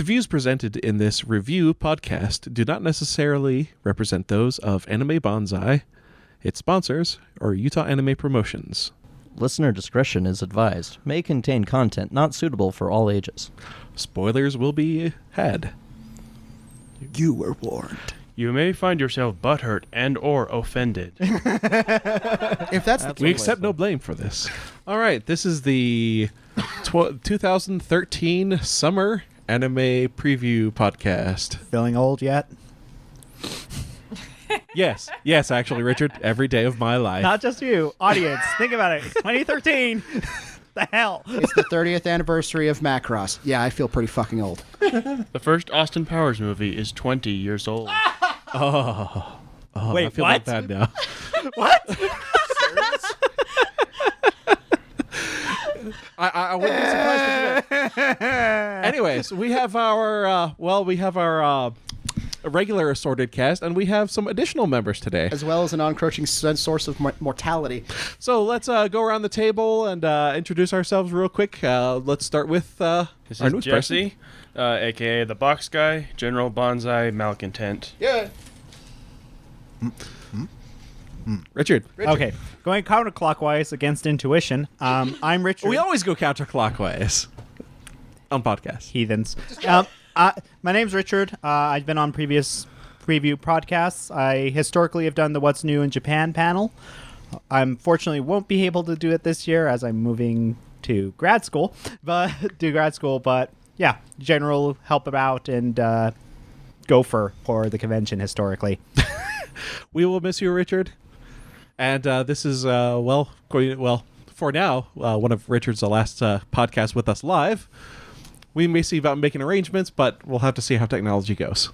The views presented in this review podcast do not necessarily represent those of Anime Banzai, its sponsors, or Utah Anime Promotions. Listener discretion is advised. May contain content not suitable for all ages. Spoilers will be had. You were warned. You may find yourself butthurt and or offended. If that's the case. We accept no blame for this. All right, this is the 2013 Summer Anime Preview Podcast. Feeling old yet? Yes, actually, Richard, every day of my life. Not just you. Audience, think about it. It's 2013. The hell? It's the 30th anniversary of Macross. Yeah, I feel pretty fucking old. The first Austin Powers movie is 20 years old. Wait, I feel what? bad now. What? I wouldn't be surprised if you did. Anyways, we have our regular assorted cast, and we have some additional members today. As well as an encroaching source of mortality. So let's go around the table and introduce ourselves real quick. Let's start with This our is newest Jesse, a.k.a. the Box Guy, General Banzai Malcontent. Yeah. person. Richard. Okay, going counterclockwise against intuition. I'm Richard. We always go counterclockwise on podcasts. Heathens. My name's Richard. I've been on previous preview podcasts. I historically have done the What's New in Japan panel. I unfortunately won't be able to do it this year as I'm moving to grad school. But yeah, general help about and gopher for the convention historically. We will miss you, Richard. And this is, for now, one of Richard's last podcasts with us live. We may see about making arrangements, but we'll have to see how technology goes.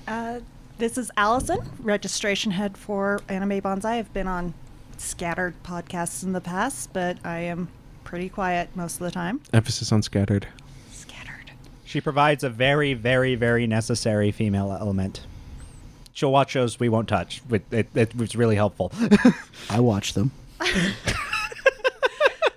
This is Allison, registration head for Anime Banzai. I've been on scattered podcasts in the past, but I am pretty quiet most of the time. Emphasis on scattered. Scattered. She provides a very, very, very necessary female element. She'll watch shows we won't touch. It was really helpful. I watch them.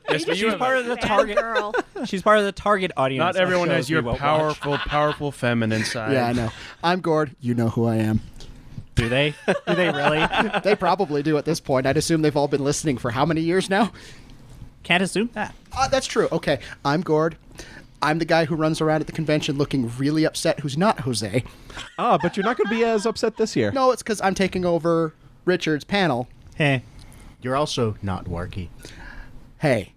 Yes, but you She's have part a- of the target. Girl. She's part of the target audience. Not of everyone shows has we your won't watch. powerful feminine side. Yeah, I know. I'm Gord. You know who I am. Do they? Do they really? They probably do at this point. I'd assume they've all been listening for how many years now? Can't assume that. That's true. Okay, I'm Gord. I'm the guy who runs around at the convention looking really upset who's not Jose. But you're not going to be as upset this year. No, it's because I'm taking over Richard's panel. Hey. You're also not Warky. Hey,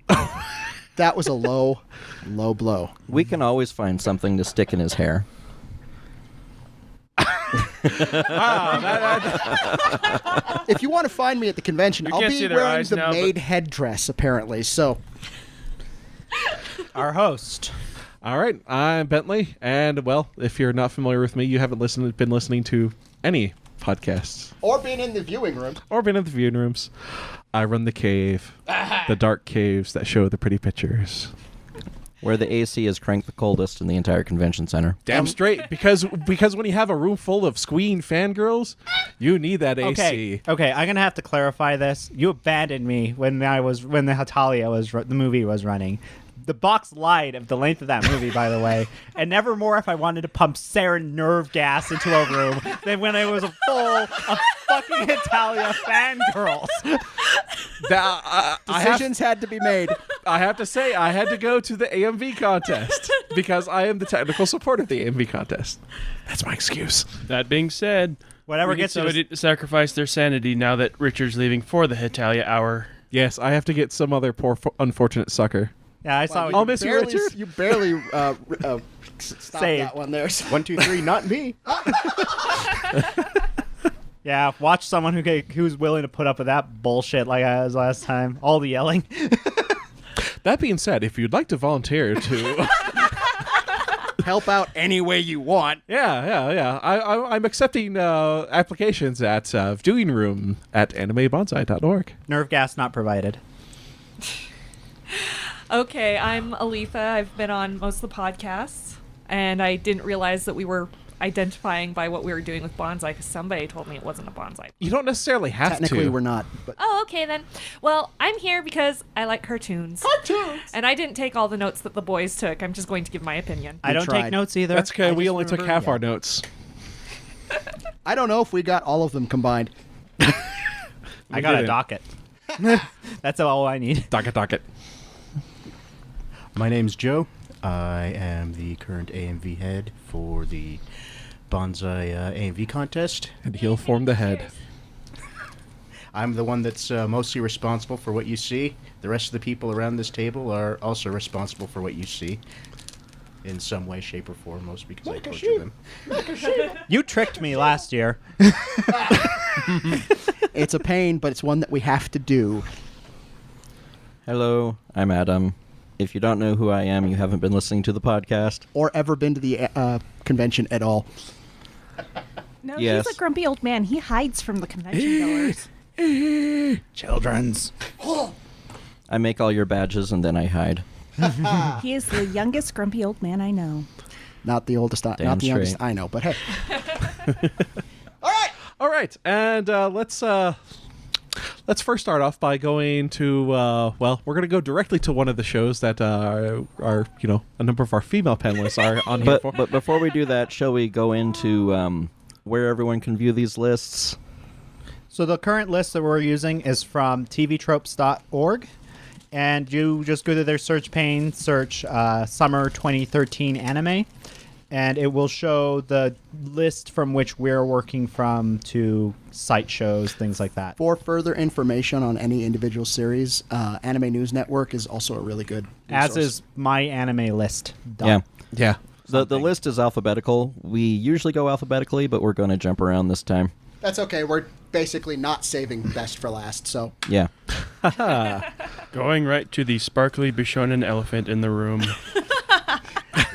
that was a low blow. We can always find something to stick in his hair. If you want to find me at the convention, You I'll can't be see their wearing eyes the now, but- maid headdress, apparently. So, Our host. All right, I'm Bentley, and well, if you're not familiar with me, you haven't been listening to any podcasts or being in the viewing room. or been in the viewing rooms. I run the cave, the dark caves that show the pretty pictures. Where the AC is cranked the coldest in the entire convention center. Damn straight, because when you have a room full of squeeing fangirls, you need that AC. Okay, I'm gonna have to clarify this. You abandoned me when the Hatalia the movie was running. The box lied of the length of that movie, by the way, and never more if I wanted to pump sarin nerve gas into a room than when it was full of fucking Italia fangirls. Decisions had to be made. I have to say, I had to go to the AMV contest because I am the technical support of the AMV contest. That's my excuse. That being said, Whatever we need gets you somebody to sacrifice their sanity now that Richard's leaving for the Hitalia hour. Yes, I have to get some other poor, unfortunate sucker. Yeah, I saw. I'll miss you, Richard. You barely stopped Saved. that one there. 1, 2, 3, not me. Yeah, watch someone who's willing to put up with that bullshit like I was last time. All the yelling. That being said, if you'd like to volunteer to... Help out any way you want. Yeah. I'm accepting applications at viewing room at animebonsai.org. Nerve gas not provided. Okay, I'm Aletha. I've been on most of the podcasts, and I didn't realize that we were identifying by what we were doing with bonsai because somebody told me it wasn't a bonsai. You don't necessarily have Technically, to. we're not. But Oh, okay then. Well, I'm here because I like cartoons. Cartoons! And I didn't take all the notes that the boys took. I'm just going to give my opinion. I don't tried. take notes either. That's okay. I We just only took remember- half yeah. our notes. I don't know if we got all of them combined. I got a didn't. docket. That's all I need. Docket. My name's Joe. I am the current AMV head for the Banzai AMV contest. And he'll form the head. I'm the one that's mostly responsible for what you see. The rest of the people around this table are also responsible for what you see. In some way, shape, or form, most because I torture them. You tricked me last year. It's a pain, but it's one that we have to do. Hello, I'm Adam. If you don't know who I am, you haven't been listening to the podcast. Or ever been to the convention at all. No, Yes. he's a grumpy old man. He hides from the convention goers. Children's. I make all your badges and then I hide. He is the youngest grumpy old man I know. Not the oldest, not Damn the youngest straight. I know, but hey. All right, and let's first start off by going to well, we're gonna go directly to one of the shows that are a number of our female panelists are on here for. But before we do that, shall we go into where everyone can view these lists? So the current list that we're using is from tvtropes.org. And you just go to their search pane, search Summer 2013 Anime, and it will show the list from which we're working from to site shows, things like that. For further information on any individual series, Anime News Network is also a really good As resource. is my anime list. Yeah. Yeah. The list is alphabetical. We usually go alphabetically, but we're going to jump around this time. That's okay. We're basically not saving best for last, so Yeah. Going right to the sparkly Bishonen elephant in the room.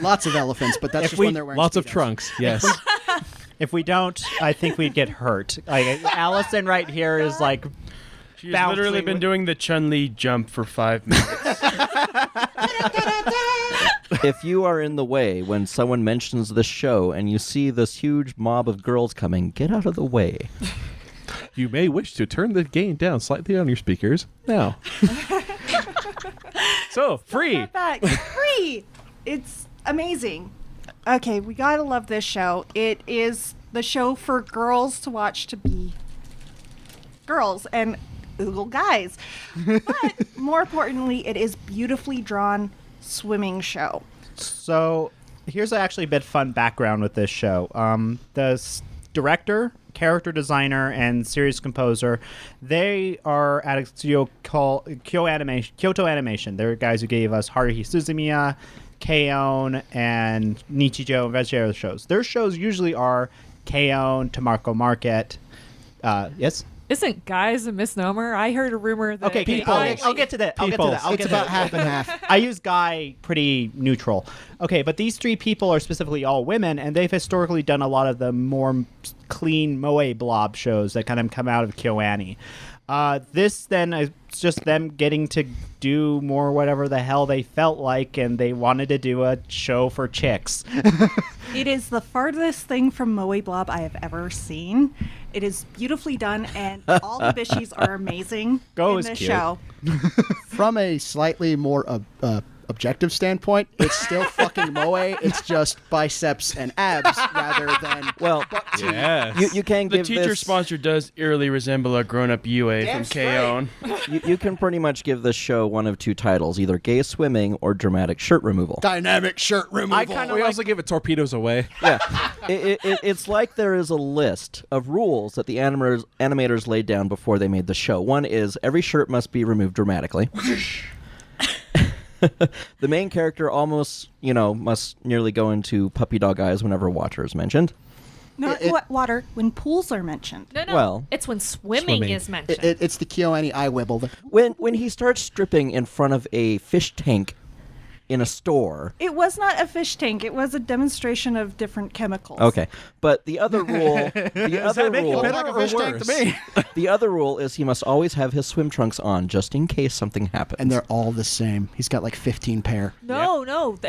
lots of elephants, but that's If just we- when they're wearing Lots of Speedos. trunks. Yes. If we don't, I think we'd get hurt. Like Allison right here is like, She's Bouncing literally been with- doing the Chun-Li jump for 5 minutes. If you are in the way when someone mentions the show and you see this huge mob of girls coming, get out of the way. You may wish to turn the gain down slightly on your speakers now. So free. Not back. Free. It's amazing. Okay, we gotta love this show. It is the show for girls to watch to be girls and little guys. But more importantly, it is beautifully drawn swimming show. so here's actually a bit fun background with this show. Director, character designer, and series composer, they are at a studio called Kyoto Animation. They're guys who gave us Haruhi Suzumiya, K-On!, and Nichijou and Vegetario shows. Their shows usually are K-On!, Tamarco Market. Yes? Isn't guys a misnomer? I heard a rumor that Okay, they I'll get to that. I'll get to that. I'll It's get to about that. half and half. I use guy pretty neutral. Okay, but these three people are specifically all women, and they've historically done a lot of the more clean moe blob shows that kind of come out of KyoAni. This then is just them getting to do more whatever the hell they felt like, and they wanted to do a show for chicks. It is the farthest thing from Moe Blob I have ever seen. It is beautifully done, and all the Bishis are amazing Go in is this cute. show. From a slightly more objective standpoint, it's still fucking moe. It's just biceps and abs rather than Well, Yes. you can The give teacher this, sponsor does eerily resemble a grown-up Yue Damn from K-On! you can pretty much give this show one of two titles, either gay swimming or dramatic shirt removal. dynamic shirt removal. We also give it torpedoes away. Yeah, it's like there is a list of rules that the animators laid down before they made the show. One is every shirt must be removed dramatically. The main character almost, must nearly go into puppy dog eyes whenever water is mentioned. Not water, when pools are mentioned. No, Well- it's when swimming is mentioned. It's the KyoAni eye wibble. When he starts stripping in front of a fish tank in a store. It was not a fish tank. It was a demonstration of different chemicals. Okay, but the other rule, the other rule is he must always have his swim trunks on just in case something happens. And they're all the same. He's got like 15 pair. No. was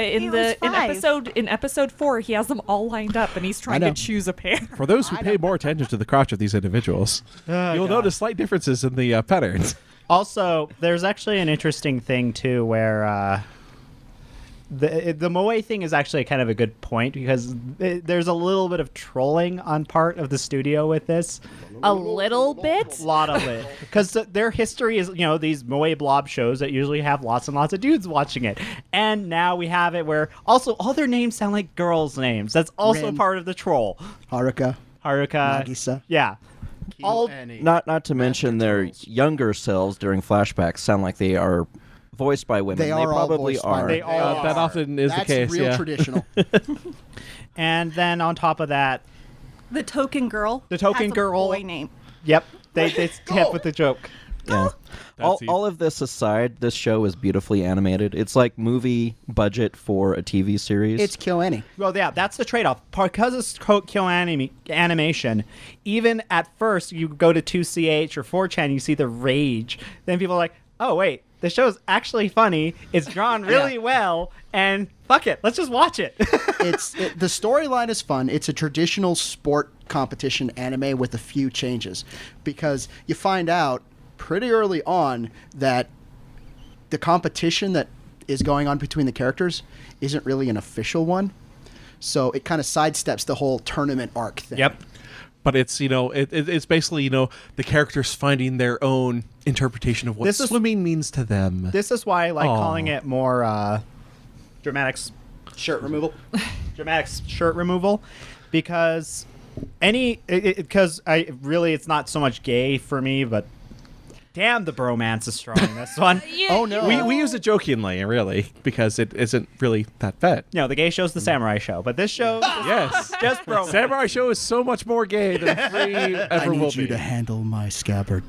five. In episode 4, he has them all lined up, and he's trying to choose a pair. For those who pay more attention to the crotch of these individuals, you'll notice slight differences in the patterns. Also, there's actually an interesting thing too, where the moe thing is actually kind of a good point because there's a little bit of trolling on part of the studio with this. A little bit. A lot of it, because their history is these moe blob shows that usually have lots and lots of dudes watching it, and now we have it where also all their names sound like girls' names. That's also Rin. part of the troll. Haruka, Nagisa. Yeah. All Not to mention their younger selves during flashbacks sound like they are voiced by women. They are all probably voiced by are. women. They all That are. often is That's the case. real Yeah. traditional. And then on top of that, The token girl. The token has a girl. boy name. yep, they hit with the joke. Yeah. All of this aside, this show is beautifully animated. It's like movie budget for a TV series. It's KyoAni. Well, yeah, that's the trade-off. Because it's Kyo animation, even at first, you go to 2CH or 4chan, you see the rage. Then people are like, oh, wait, the show's actually funny. It's drawn really well, and fuck it, let's just watch it. The storyline is fun. It's a traditional sport competition anime with a few changes because you find out pretty early on that the competition that is going on between the characters isn't really an official one. So it kind of sidesteps the whole tournament arc thing. Yep. But it's it's basically the characters finding their own interpretation of what swimming means to them. This is why I like Aw. calling it more dramatic Shirt removal. shirt removal, because it's not so much gay for me, but damn, the bromance is strong in this one. Oh, no. We use it jokingly, really, because it isn't really that bad. No, the gay show's the samurai show, but this show Yes. just bromance. Samurai Show is so much more gay than Free I ever will need you be. to handle my scabbard.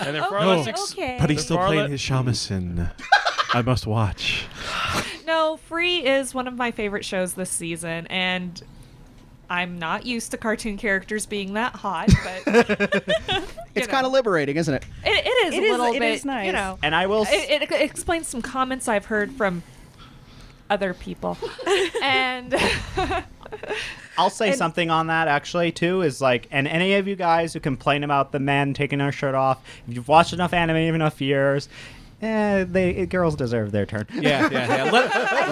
And then far Oh, less okay. But he's still Far playing le- his shamisen. I must watch. No, Free is one of my favorite shows this season, and I'm not used to cartoon characters being that hot, but It's kind of liberating, isn't it? it is It a is- little it bit. is nice. You know, And I will. it explains some comments I've heard from other people, and I'll say and- something on that actually too. Is like, and any of you guys who complain about the men taking their shirt off, if you've watched enough anime enough years, girls deserve their turn. Yeah.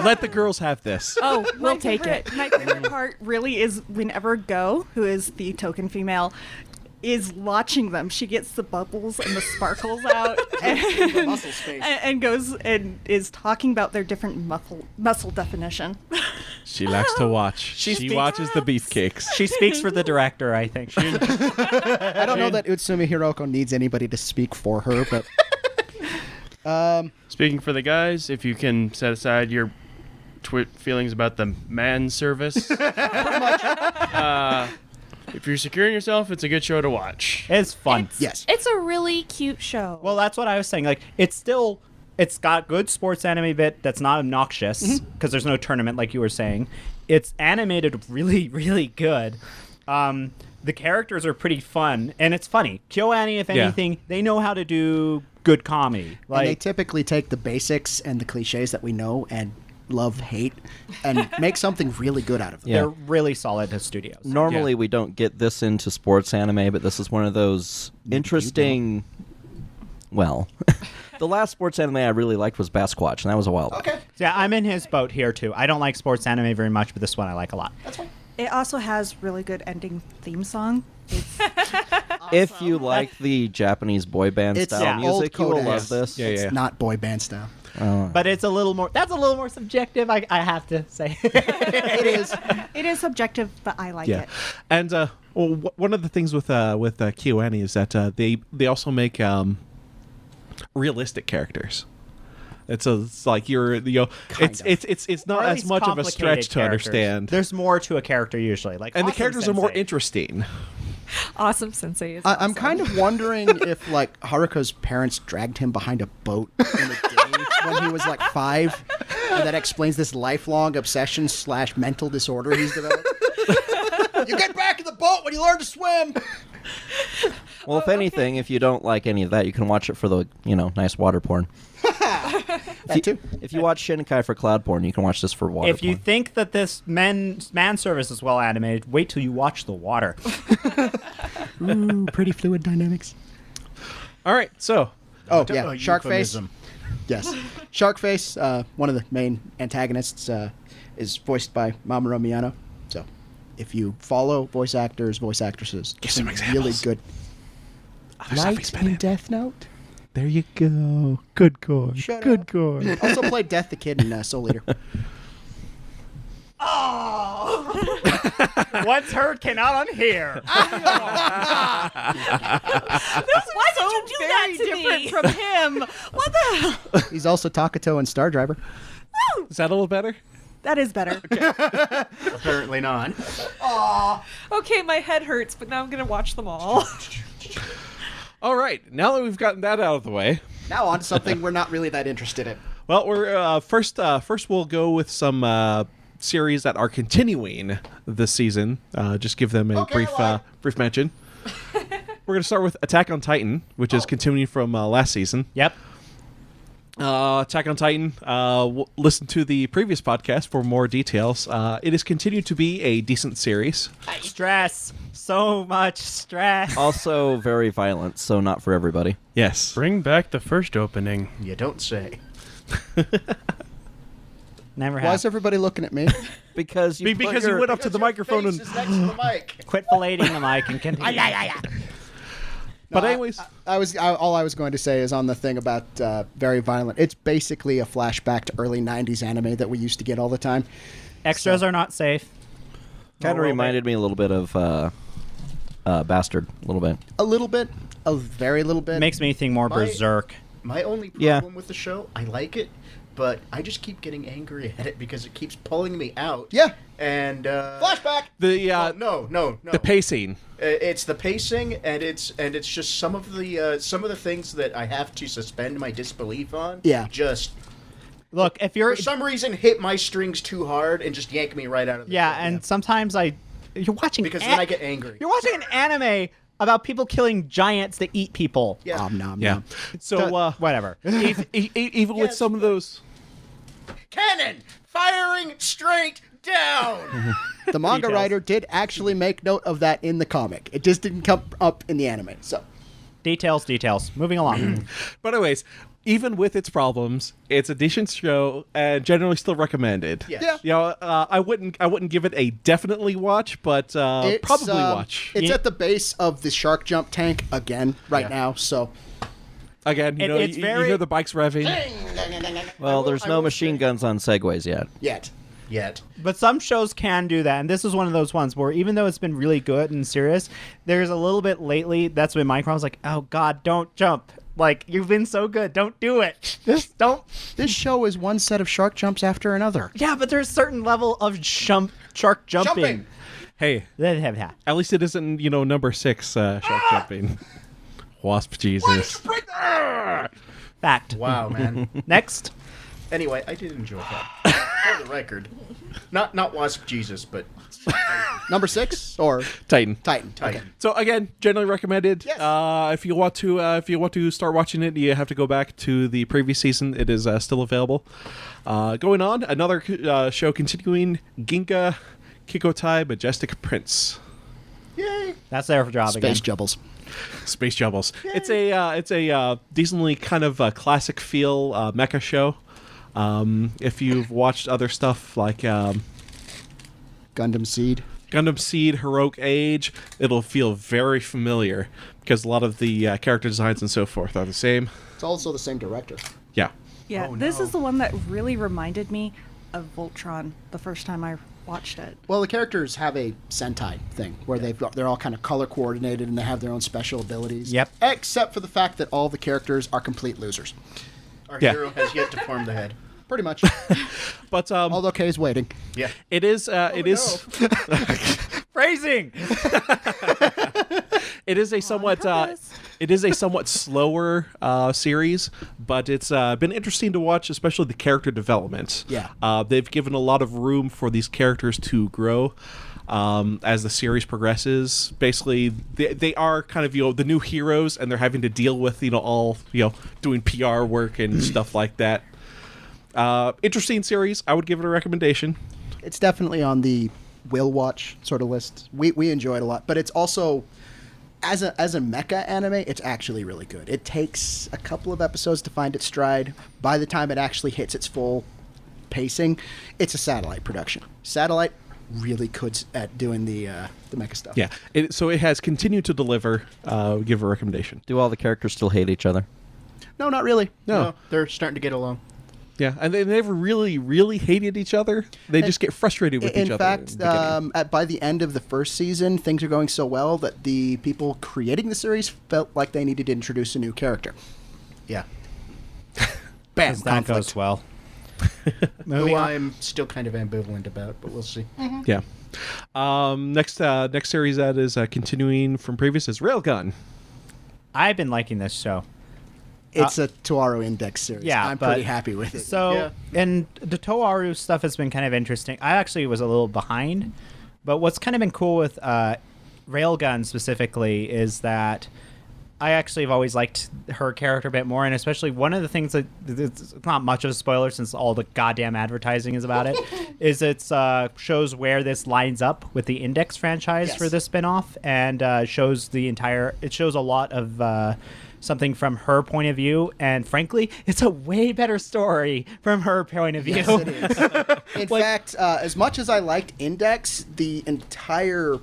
Let the girls have this. oh, we'll take it. My favorite part really is whenever Go, who is the token female, is watching them. She gets the bubbles and the sparkles out and goes and is talking about their different muscle definition. She likes to watch. She speaks- watches the beefcakes. She speaks for the director, I think. I don't know that Utsumi Hiroko needs anybody to speak for her, but Speaking for the guys, if you can set aside your feelings about the man service, if you're securing yourself, it's a good show to watch. It's fun. yes. It's a really cute show. Well, that's what I was saying. Like, it's got good sports anime bit that's not obnoxious because there's no tournament, like you were saying. It's animated really, really good. The characters are pretty fun, and it's funny. KyoAni, if Yeah. anything, they know how to do good comedy. And they Like, typically take the basics and the cliches that we know and love, hate, and make something really good out of them. Yeah. they're really solid as studios. Normally, Yeah. we don't get this into sports anime, but this is one of those interesting. Well, the last sports anime I really liked was Basquatch, and that was a while back. Yeah, I'm in his boat here too. I don't like sports anime very much, but this one I like a lot. It also has really good ending theme song. It's If you like the Japanese boy band It's style old music, you will code love S. this. Yeah, It's not boy band style. But it's a little more. That's a little more subjective. I have to say. it is subjective, but I like Yeah, it. and one of the things with KyoAni is that they also make realistic characters. It's like it's not Or at as least much of a complicated stretch to characters. understand, There's more to a character usually. Like, and the Awesome characters are more Sensei. interesting. Awesome Sensei is I'm awesome. kind of wondering if like Haruka's parents dragged him behind a boat in the day when he was like 5, and that explains this lifelong obsession / mental disorder he's developed. You get back in the boat when you learn to swim. Well, if anything, if you don't like any of that, you can watch it for the, nice water porn. That too. If you watch Shinkai for cloud porn, you can watch this for water If you porn. think that this man service is well animated, wait till you watch the water. Ooh, pretty fluid dynamics. All right, so Oh yeah, Shark Face. Euphemism. Yes, Shark Face. One of the main antagonists is voiced by Mamoru Miyano. So, if you follow voice actors, voice actresses, Give some really examples. good. other stuff he's Light been in in. Death Note. There you go. Good God. Shut Good up. God. Also played Death the Kid in Soul Eater. What's heard cannot unhear. Why did you do that to different me? from him. What the hell? He's also Takato in Star Driver. Is that a little better? That is better. Apparently not. Okay, my head hurts, but now I'm gonna watch them all. All right, now that we've gotten that out of the way, Now on to something we're not really that interested in. well, we're first we'll go with some series that are continuing this season. Just give them a Okay, brief mention. We're going to start with Attack on Titan, which is continuing from last season. Yep. Attack on Titan. Listen to the previous podcast for more details. It has continued to be a decent series. Stress. So much stress. Also very violent, so not for everybody. Yes. Bring back the first opening. You don't say. Never Why have. is everybody looking at me? Because you Because you went up to the microphone and. Face is next to the mic. Quit filleting the mic and continue. But No, anyways, all I was going to say is on the thing about very violent. It's basically a flashback to early '90s anime that we used to get all the time. Extras are not safe. Kind of reminded me a little bit of Bastard, a little bit. A little bit, a very little bit. Makes me think more My- Berserk. My only Yeah. problem with the show, I like it, but I just keep getting angry at it because it keeps pulling me out. Yeah. And Flashback. the no. the pacing. It's the pacing, and it's just some of the things that I have to suspend my disbelief on. Yeah. Just Look, if you're for some reason hit my strings too hard and just yank me right out of the yeah, show. and sometimes you're watching because then I get angry. You're watching an anime about people killing giants that eat people. Yeah. Nom, nom, Yeah. nom. So Whatever. even with Yes, some of but- those. Cannon firing straight down. The manga Details. writer did actually make note of that in the comic. It just didn't come up in the anime. So Details. Moving along. But anyways, even with its problems, it's a decent show and generally still recommended. Yes. Yeah. You know, I wouldn't give it a definitely watch, but it's, probably watch. It's at the base of the shark jump tank again right now. So Again, you know, it's you very- hear the bikes revving. Well, there's I no will machine say- guns on Segways yet. Yet. But some shows can do that, and this is one of those ones where even though it's been really good and serious, there's a little bit lately that's been my problem. Like, oh God, don't jump! Like you've been so good, don't do it. Just don't. this show is one set of shark jumps after another. Yeah, but there's a certain level of shark jumping. Hey, Jumping. at least it isn't, you know, number 6 shark jumping. Wasp Jesus. Fact. Wow, man. Next. Anyway, I did enjoy that. For the record, not Wasp Jesus, but Number 6 or Titan. Titan. Titan. So again, generally recommended. Yes. If you want to start watching it, you have to go back to the previous season. It is still available. Going on, another show continuing, Ginga Kikotai Majestic Prince. Yay! That's their job Space again. Jubbles. Space Jubbles. It's a decently kind of classic feel mecha show. If you've watched other stuff like Gundam Seed. Gundam Seed, Heroic Age, it'll feel very familiar because a lot of the character designs and so forth are the same. It's also the same director. Yeah. Yeah, Oh, this no. is the one that really reminded me of Voltron the first time I watched it. Well, the characters have a Sentai thing where they're all kind of color coordinated and they have their own special abilities. Yep. Except for the fact that all the characters are complete losers. Our Yeah. hero has yet to form the head. Pretty much. But Although Kay's waiting. Yeah. it is Phrasing. It is a somewhat purpose. it is a somewhat slower series, but it's been interesting to watch, especially the character development. Yeah. They've given a lot of room for these characters to grow as the series progresses. Basically, they are kind of the new heroes, and they're having to deal with all doing PR work and stuff like that. Interesting series. I would give it a recommendation. It's definitely on the will watch sort of list. We enjoy it a lot, but it's also as a mecha anime, it's actually really good. It takes a couple of episodes to find its stride. By the time it actually hits its full pacing, it's a Satellite production. Satellite really good at doing the mecha stuff. Yeah. So it has continued to deliver. Give a recommendation. Do all the characters still hate each other? No, not really. No. They're starting to get along. Yeah, and they never really, really hated each other. They just get frustrated with each In other. fact, by the end of the first season, things are going so well that the people creating the series felt like they needed to introduce a new character. Yeah. Bam, As that conflict. goes well. Who Moving on. I'm still kind of ambivalent about, but we'll see. Yeah. Next series that is continuing from previous is Railgun. I've been liking this show. It's a Toaru Index series. Yeah, I'm but- pretty happy with it. So, Yeah. and the Toaru stuff has been kind of interesting. I actually was a little behind, but what's kind of been cool with Railgun specifically is that I actually have always liked her character a bit more, and especially one of the things that it's not much of a spoiler since all the goddamn advertising is about it, is it shows where this lines up with the Index franchise Yes. for this spinoff, and shows it shows a lot of something from her point of view, and frankly, it's a way better story from her point of view. Yes, it is. In fact, as much as I liked Index, the entire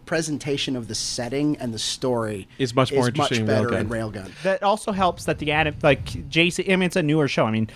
presentation of the setting and the story Is much more interesting in better Railgun. in Railgun. That also helps that the JC. I mean, it's a newer show. I mean,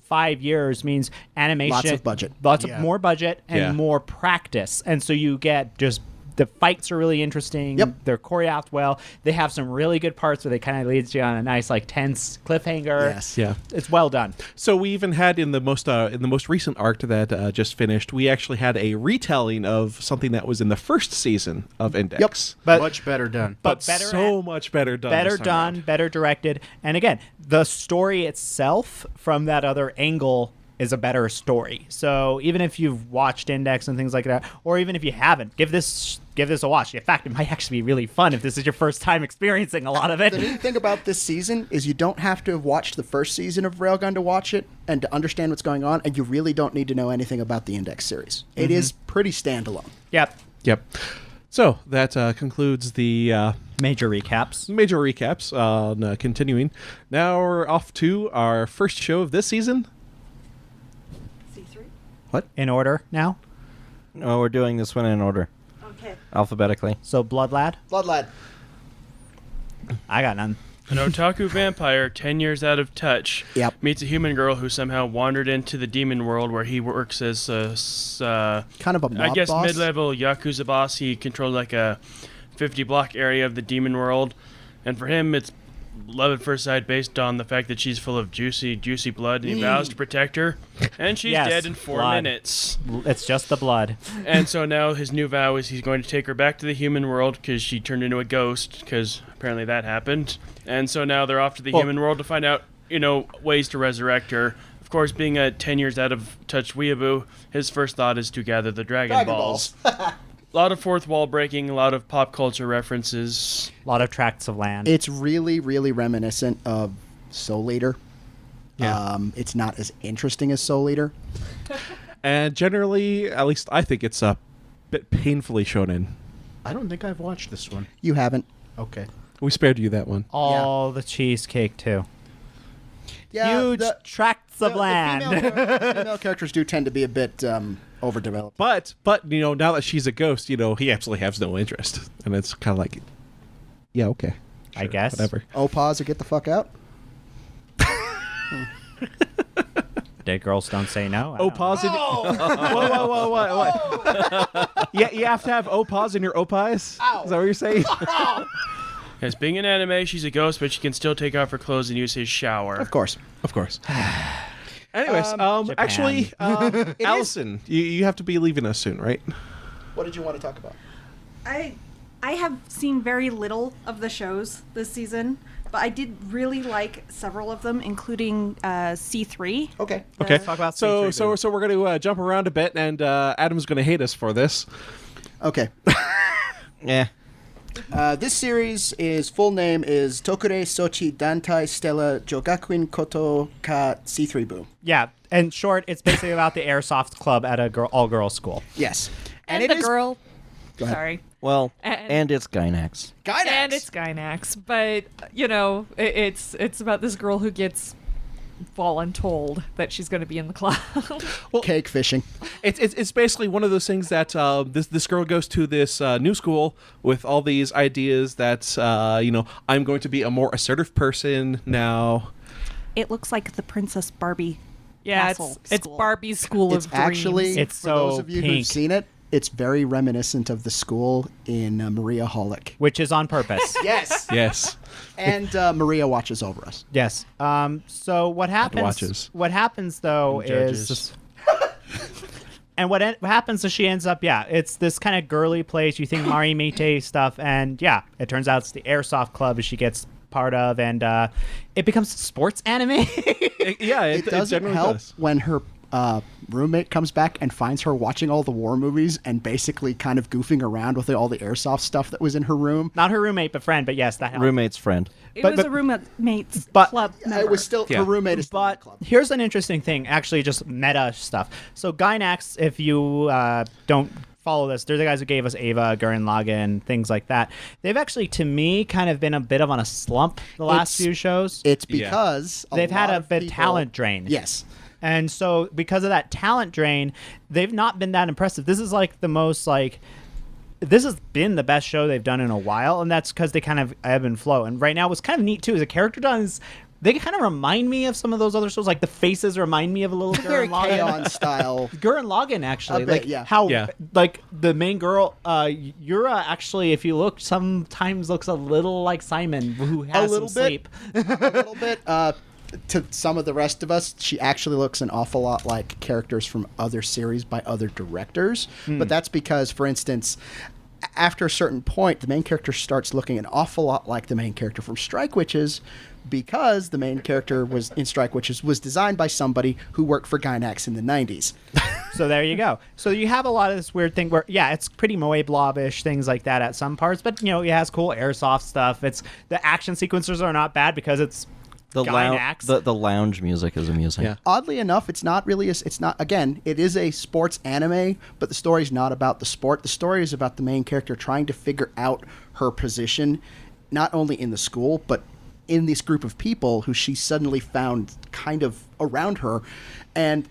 5 years means animation, Lots of budget. lots Yeah. of more budget and Yeah. more practice, and so you get just. The fights are really interesting. Yep. They're choreographed well. They have some really good parts where they kind of leads you on a nice, tense cliffhanger. Yes. Yeah. It's well done. So we even had in the most recent arc that just finished, we actually had a retelling of something that was in the first season of Index. But Much better done. but better so much better done. better this time done, around. better directed. And again, the story itself from that other angle is a better story. So even if you've watched Index and things like that, or even if you haven't, give this a watch. In fact, it might actually be really fun if this is your first time experiencing a lot of it. The neat thing about this season is you don't have to have watched the first season of Railgun to watch it and to understand what's going on, and you really don't need to know anything about the Index series. It is pretty standalone. Yep. Yep. So that concludes the Major recaps. major recaps. Continuing, now we're off to our first show of this season. C3? In order now. Oh, we're doing this one in order, Okay. alphabetically. So Blood Lad, Blood Lad. I got none. An otaku vampire, 10 years out of touch, Yep. meets a human girl who somehow wandered into the demon world where he works as Kind of a mob I guess boss. mid-level Yakuza boss. He controlled like a 50-block area of the demon world. And for him, it's love at first sight based on the fact that she's full of juicy blood, and he vows to protect her. And she's Yes, dead in 4 blood. minutes. It's just the blood. And so now his new vow is he's going to take her back to the human world because she turned into a ghost, because apparently that happened. And so now they're off to the human world to find out, ways to resurrect her. Of course, being a 10 years out of touch weeaboo, his first thought is to gather the Dragon Balls. A lot of fourth wall breaking, a lot of pop culture references. A lot of tracts of land. It's really, really reminiscent of Soul Eater. Yeah. It's not as interesting as Soul Eater. And generally, at least I think it's a bit painfully shonen. I don't think I've watched this one. You haven't. Okay. We spared you that one. all the cheesecake too. Yeah, Huge tracts of the land. female characters do tend to be a bit overdeveloped. But now that she's a ghost, he absolutely has no interest, and it's kind of like, yeah, okay, I guess. whatever. Pause or get the fuck out. Dead girls don't say no. I Oh, don't pause. Whoa. Yeah, you have to have pause in your opis. Is that what you're saying? Yes, being an anime, she's a ghost, but she can still take off her clothes and use his shower. Of course. Of course. Anyways, Japan. actually, Allison, you have to be leaving us soon, right? What did you want to talk about? I I have seen very little of the shows this season, but I did really like several of them, including C3. Okay. Okay. Talk about so C3, so we're going to jump around a bit, and Adam's going to hate us for this. Okay. Yeah. This series full name is Tokure Sochi Dantai Stella Jogakuin Koto Ka C3Bu. Yeah, in short, it's basically about the airsoft club at a all-girls school. Yes. And it the is- girl. Go ahead. Sorry. Well, And- and it's Gynax. Gynax. And it's Gynax, but it's about this girl who gets voluntold that she's going to be in the club. Cake fishing. It's basically one of those things that this girl goes to this new school with all these ideas that I'm going to be a more assertive person now. It looks like the Princess Barbie. Yeah, castle it's school. Barbie's School It's of Dreams. actually, It's for those so of you pink. who've seen it, it's very reminiscent of the school in Maria Holic. Which is on purpose. Yes. Yes. And Maria watches over us. Yes. So what happens? watches. What happens though And is, judges. and what happens is she ends up. Yeah, it's this kind of girly place. You think Mari Mite stuff, and yeah, it turns out it's the airsoft club she gets part of, and it becomes sports anime. Yeah, It doesn't generally help does. when her roommate comes back and finds her watching all the war movies and basically kind of goofing around with all the airsoft stuff that was in her room. Not her roommate, but friend. But yes, that helps. Roommate's friend. It But- was but- a roommate's but- club member. It was still Yeah. her roommate is still in the But club. here's an interesting thing, actually, just meta stuff. So Gynax, if you don't follow this, they're the guys who gave us Ava, Gurren Lagann, things like that. They've actually, to me, kind of been a bit of on a slump the last It's- few shows. It's Yeah. because They've had lot a of bit people- talent drain. Yes. And so because of that talent drain, they've not been that impressive. This is like the most like this has been the best show they've done in a while, and that's because they kind of ebb and flow. And right now, what's kind of neat too is the character designs. They kind of remind me of some of those other shows. Like the faces remind me of a little Very Gurren Lagann. K-On! style. Gurren Lagann, actually. A bit, like yeah. how Yeah. like the main girl, Yura, actually, if you look, sometimes looks a little like Simon, who has little some bit. sleep. A little bit. To some of the rest of us, she actually looks an awful lot like characters from other series by other directors. But that's because, for instance, after a certain point, the main character starts looking an awful lot like the main character from Strike Witches, because the main character was in Strike Witches was designed by somebody who worked for Gynax in the 90s. So there you go. So you have a lot of this weird thing where, yeah, it's pretty Moe Blob-ish, things like that at some parts, but, it has cool airsoft stuff. It's the action sequences are not bad because it's The Gynax. the lounge music is amusing. Yeah. Oddly enough, it's not really it's not, again, it is a sports anime, but the story's not about the sport. The story is about the main character trying to figure out her position, not only in the school, but in this group of people who she suddenly found kind of around her. And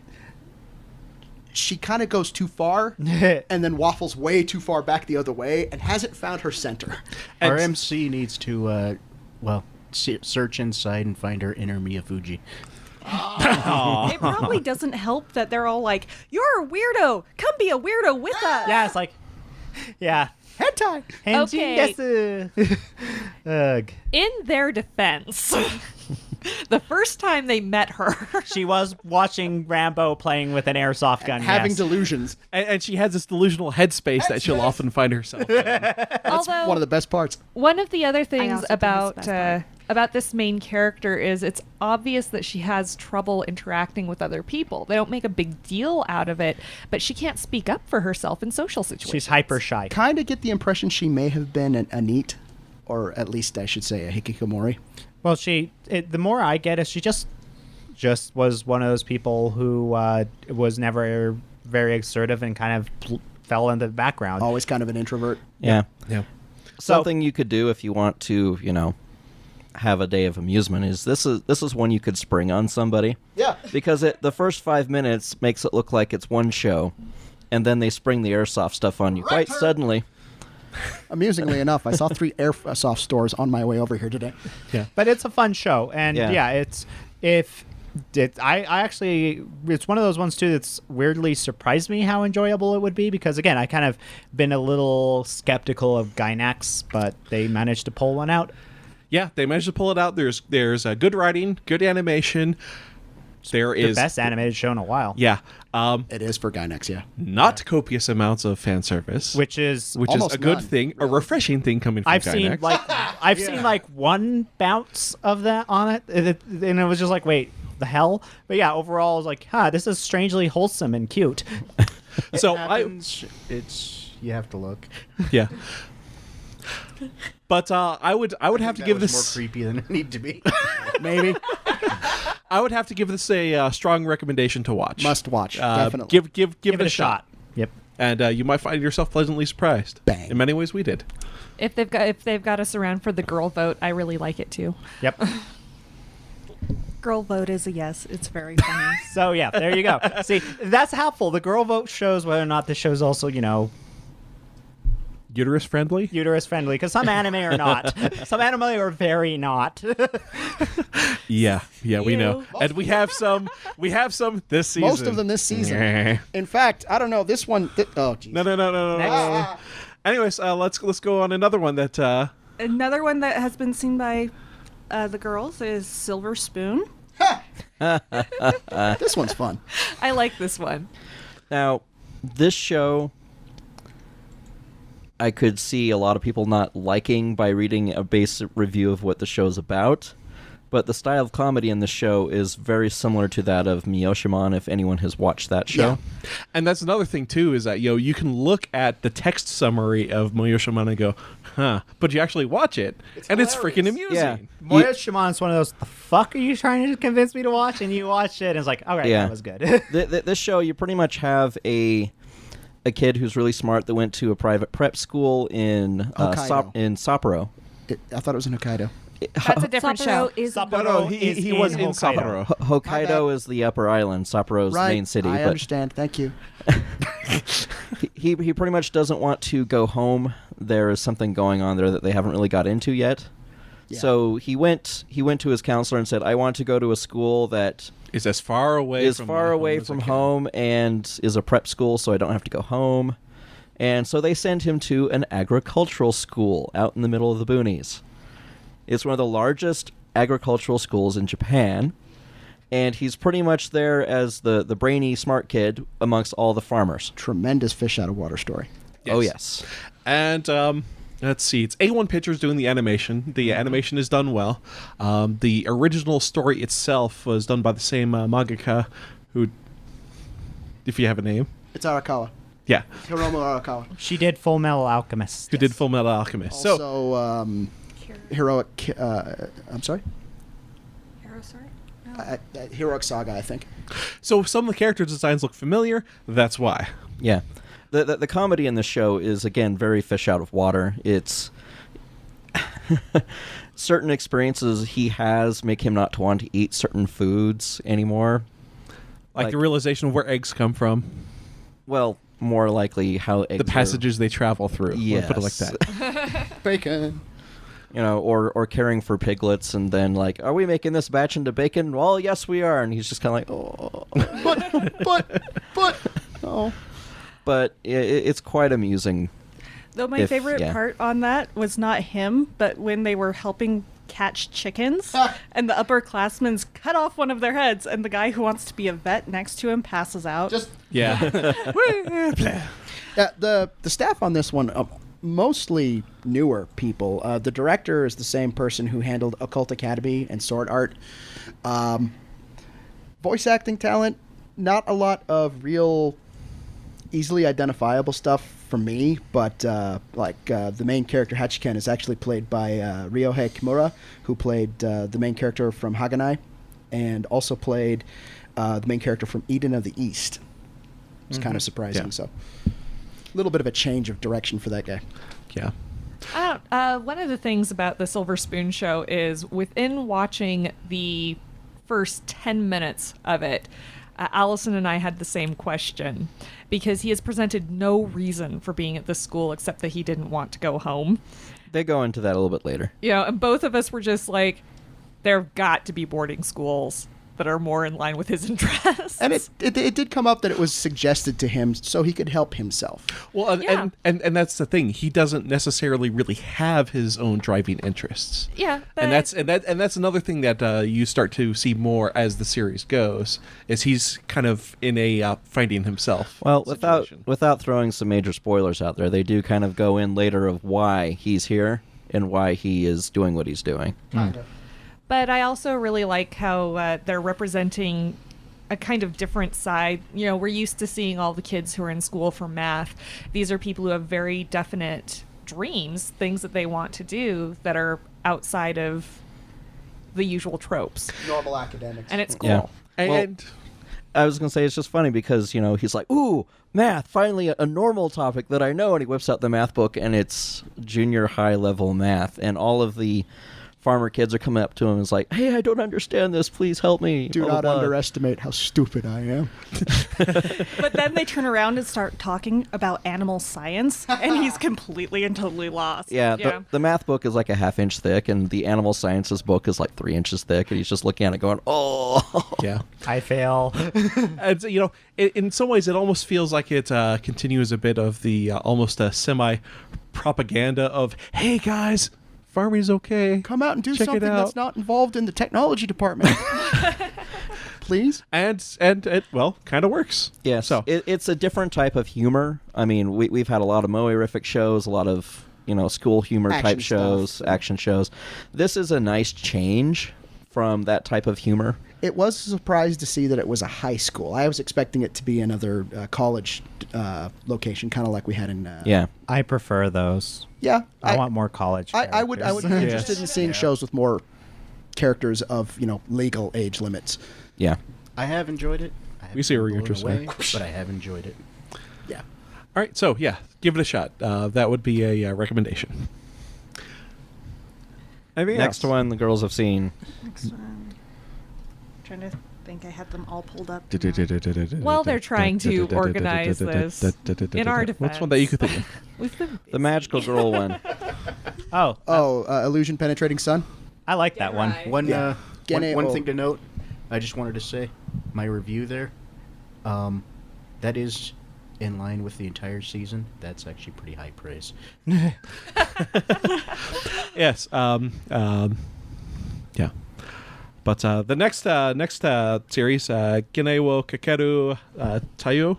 she kind of goes too far and then waffles way too far back the other way and hasn't found her center. Our MC needs to, search inside and find her inner Miyafuji. It probably doesn't help that they're all like, "You're a weirdo. Come be a weirdo with us." yeah, it's like, yeah. Hentai! Okay. Yes, ugh. In their defense, the first time they met her, She was watching Rambo playing with an airsoft gun. Having yes. delusions. And she has this delusional headspace that she'll often find herself in. although One of the best parts. one of the other things also think it's the best about this main character is it's obvious that she has trouble interacting with other people. They don't make a big deal out of it, but she can't speak up for herself in social situations. She's hyper shy. Kind of get the impression she may have been a NEET, or at least I should say a hikikomori. Well, the more I get is she just was one of those people who was never very assertive and kind of fell into the background. Always kind of an introvert. Yeah. Yeah. Something you could do if you want to, have a day of amusement is this is one you could spring on somebody. Yeah. Because the first 5 minutes makes it look like it's one show, and then they spring the airsoft stuff on you quite suddenly. Amusingly enough, I saw 3 airsoft stores on my way over here today. But it's a fun show, and Yeah. I actually it's one of those ones too that's weirdly surprised me how enjoyable it would be, because again I kind of been a little skeptical of Gynax, but they managed to pull one out. Yeah, they managed to pull it out. There's good writing, good animation, There The is best animated show in a while. Yeah. It is for Gynex, yeah. Not copious amounts of fan service, Which is which is almost a good none, thing, a really. refreshing thing coming from I've seen Gynex. like seen like one bounce of that on it, and it was just like, wait, the hell? But yeah, overall, I was like, this is strangely wholesome and cute. So It's you have to look. yeah. But I would have to That give was this more creepy than it need to be. Maybe. I would have to give this a strong recommendation to watch. Must watch, definitely. Give it a shot. Yep. And you might find yourself pleasantly surprised. Bang. In many ways, we did. If they've got us around for the girl vote, I really like it too. Yep. Girl vote is a yes. It's very funny. So yeah, there you go. See, that's helpful. The girl vote shows whether or not this show's also, Uterus friendly? uterus friendly, because some anime are not. Some anime are very not. Yeah, we know. Ew. And we have some this season. Most of them this season. Nah. In fact, I don't know, this one... oh, geez. No. Next. Anyways, let's go on another one that Another one that has been seen by the girls is Silver Spoon. This one's fun. I like this one. Now, this show, I could see a lot of people not liking by reading a basic review of what the show's about. But the style of comedy in the show is very similar to that of Miyoshiman, if anyone has watched that show. Yeah. and that's another thing too is that you can look at the text summary of Moyoshiman and go, but you actually watch it and it's freaking amusing. Yeah. Moya Shaman's one of those, the fuck are you trying to convince me to watch? And you watch it, and it's like, all right, Yeah. that was good. This show, you pretty much have a kid who's really smart that went to a private prep school in Hokkaido. in Sapporo. I thought it was in Hokkaido. That's a different show. Is Sapporo he is was in Hokkaido. Sapporo. Hokkaido is the upper island, Sapporo's Right. main city. I but understand. Thank you. he pretty much doesn't want to go home. There is something going on there that they haven't really got into yet. Yeah. So he went to his counselor and said, I want to go to a school that Is as far away is from far my away home as from I can. home and is a prep school, so I don't have to go home. And so they send him to an agricultural school out in the middle of the boonies. It's one of the largest agricultural schools in Japan, and he's pretty much there as the brainy, smart kid amongst all the farmers. Tremendous fish out of water story. Oh, yes. And let's see, it's A1 Pictures doing the animation. The animation is done well. The original story itself was done by the same mangaka who, if you have a name. It's Arakawa. Yeah, Hiromu Arakawa. She did Full Metal Alchemist. who did Full Metal Alchemist. So, Also, Heroic... I'm sorry? Heroic Saga, I think. so some of the character designs look familiar. That's why. Yeah. The comedy in the show is, again, very fish out of water. It's... certain experiences he has make him not to want to eat certain foods anymore. Like the realization of where eggs come from, Well, more likely how eggs the passages they travel through. Yes. Put it like that. Bacon. or caring for piglets, and then like, are we making this batch into bacon? Well, yes, we are. And he's just kind of like, oh. But, oh. But it's quite amusing. Though my favorite yeah. part on that was not him, but when they were helping catch chickens, and the upperclassmen cut off one of their heads, and the guy who wants to be a vet next to him passes out. Just Yeah. the staff on this one, mostly newer people. The director is the same person who handled Occult Academy and Sword Art. Voice acting talent, not a lot of real easily identifiable stuff for me, but the main character Hachiken is actually played by Ryohei Kimura, who played the main character from Haganai, and also played the main character from Eden of the East. It's kind of surprising. Yeah. So, a little bit of a change of direction for that guy. Yeah. One of the things about the Silver Spoon show is within watching the first 10 minutes of it, Allison and I had the same question because he has presented no reason for being at this school except that he didn't want to go home. They go into that a little bit later. You know, and both of us were just like, there have got to be boarding schools that are more in line with his interests. And it did come up that it was suggested to him so he could help himself. Well, and, Yeah. and that's the thing. He doesn't necessarily really have his own driving interests. Yeah, but And that's another thing that you start to see more as the series goes. Is he's kind of in a finding himself. Well, situation. without throwing some major spoilers out there, they do kind of go in later of why he's here and why he is doing what he's doing. But I also really like how they're representing a kind of different side. You know, we're used to seeing all the kids who are in school for math. These are people who have very definite dreams, things that they want to do that are outside of the usual tropes. Normal academics. And it's cool. Yeah. And I was going to say it's just funny because, you know, he's like, ooh, math, finally a normal topic that I know. And he whips out the math book and it's junior high level math. And all of the farmer kids are coming up to him and is like, hey, I don't understand this. Please help me. Do blah, not blah, blah. underestimate how stupid I am. But then they turn around and start talking about animal science, and he's completely and totally lost. Yeah, Yeah. the math book is like a half-inch thick, and the animal sciences book is like 3 inches thick, and he's just looking at it going, oh. yeah. I fail. And you know, in some ways, it almost feels like it continues a bit of the almost a semi propaganda of, hey guys, farming's okay. Come out and do Check it something out. that's not involved in the technology department. Please? And it kind of works. Yes, So it's a different type of humor. I mean, we've had a lot of Moe-rific shows, a lot of, you know, school humor Action type shows, stuff. action shows. This is a nice change from that type of humor. It was a surprise to see that it was a high school. I was expecting it to be another college location, kind of like we had in... Yeah. I prefer those. Yeah. I want more college. I would be characters. interested in seeing shows with more characters of, legal age limits. Yeah. I have enjoyed it. I We see haven't where been you're blown interested. away, but I have enjoyed it. Yeah. all right, so yeah, give it a shot. That would be a recommendation. Next one the girls have seen. Next one. Trying to think, I had them all pulled up. While they're trying to organize this, in our defense, What's one that you could think of? we've been The magical girl one. Oh, Illusion Penetrating Sun? I like that one. Right. One Yeah. Gene- one oh. thing to note, I just wanted to say, my review there, that is in line with the entire season. That's actually pretty high praise. Yes. Yeah. But the next series, Gene wo Kakeru Tayo,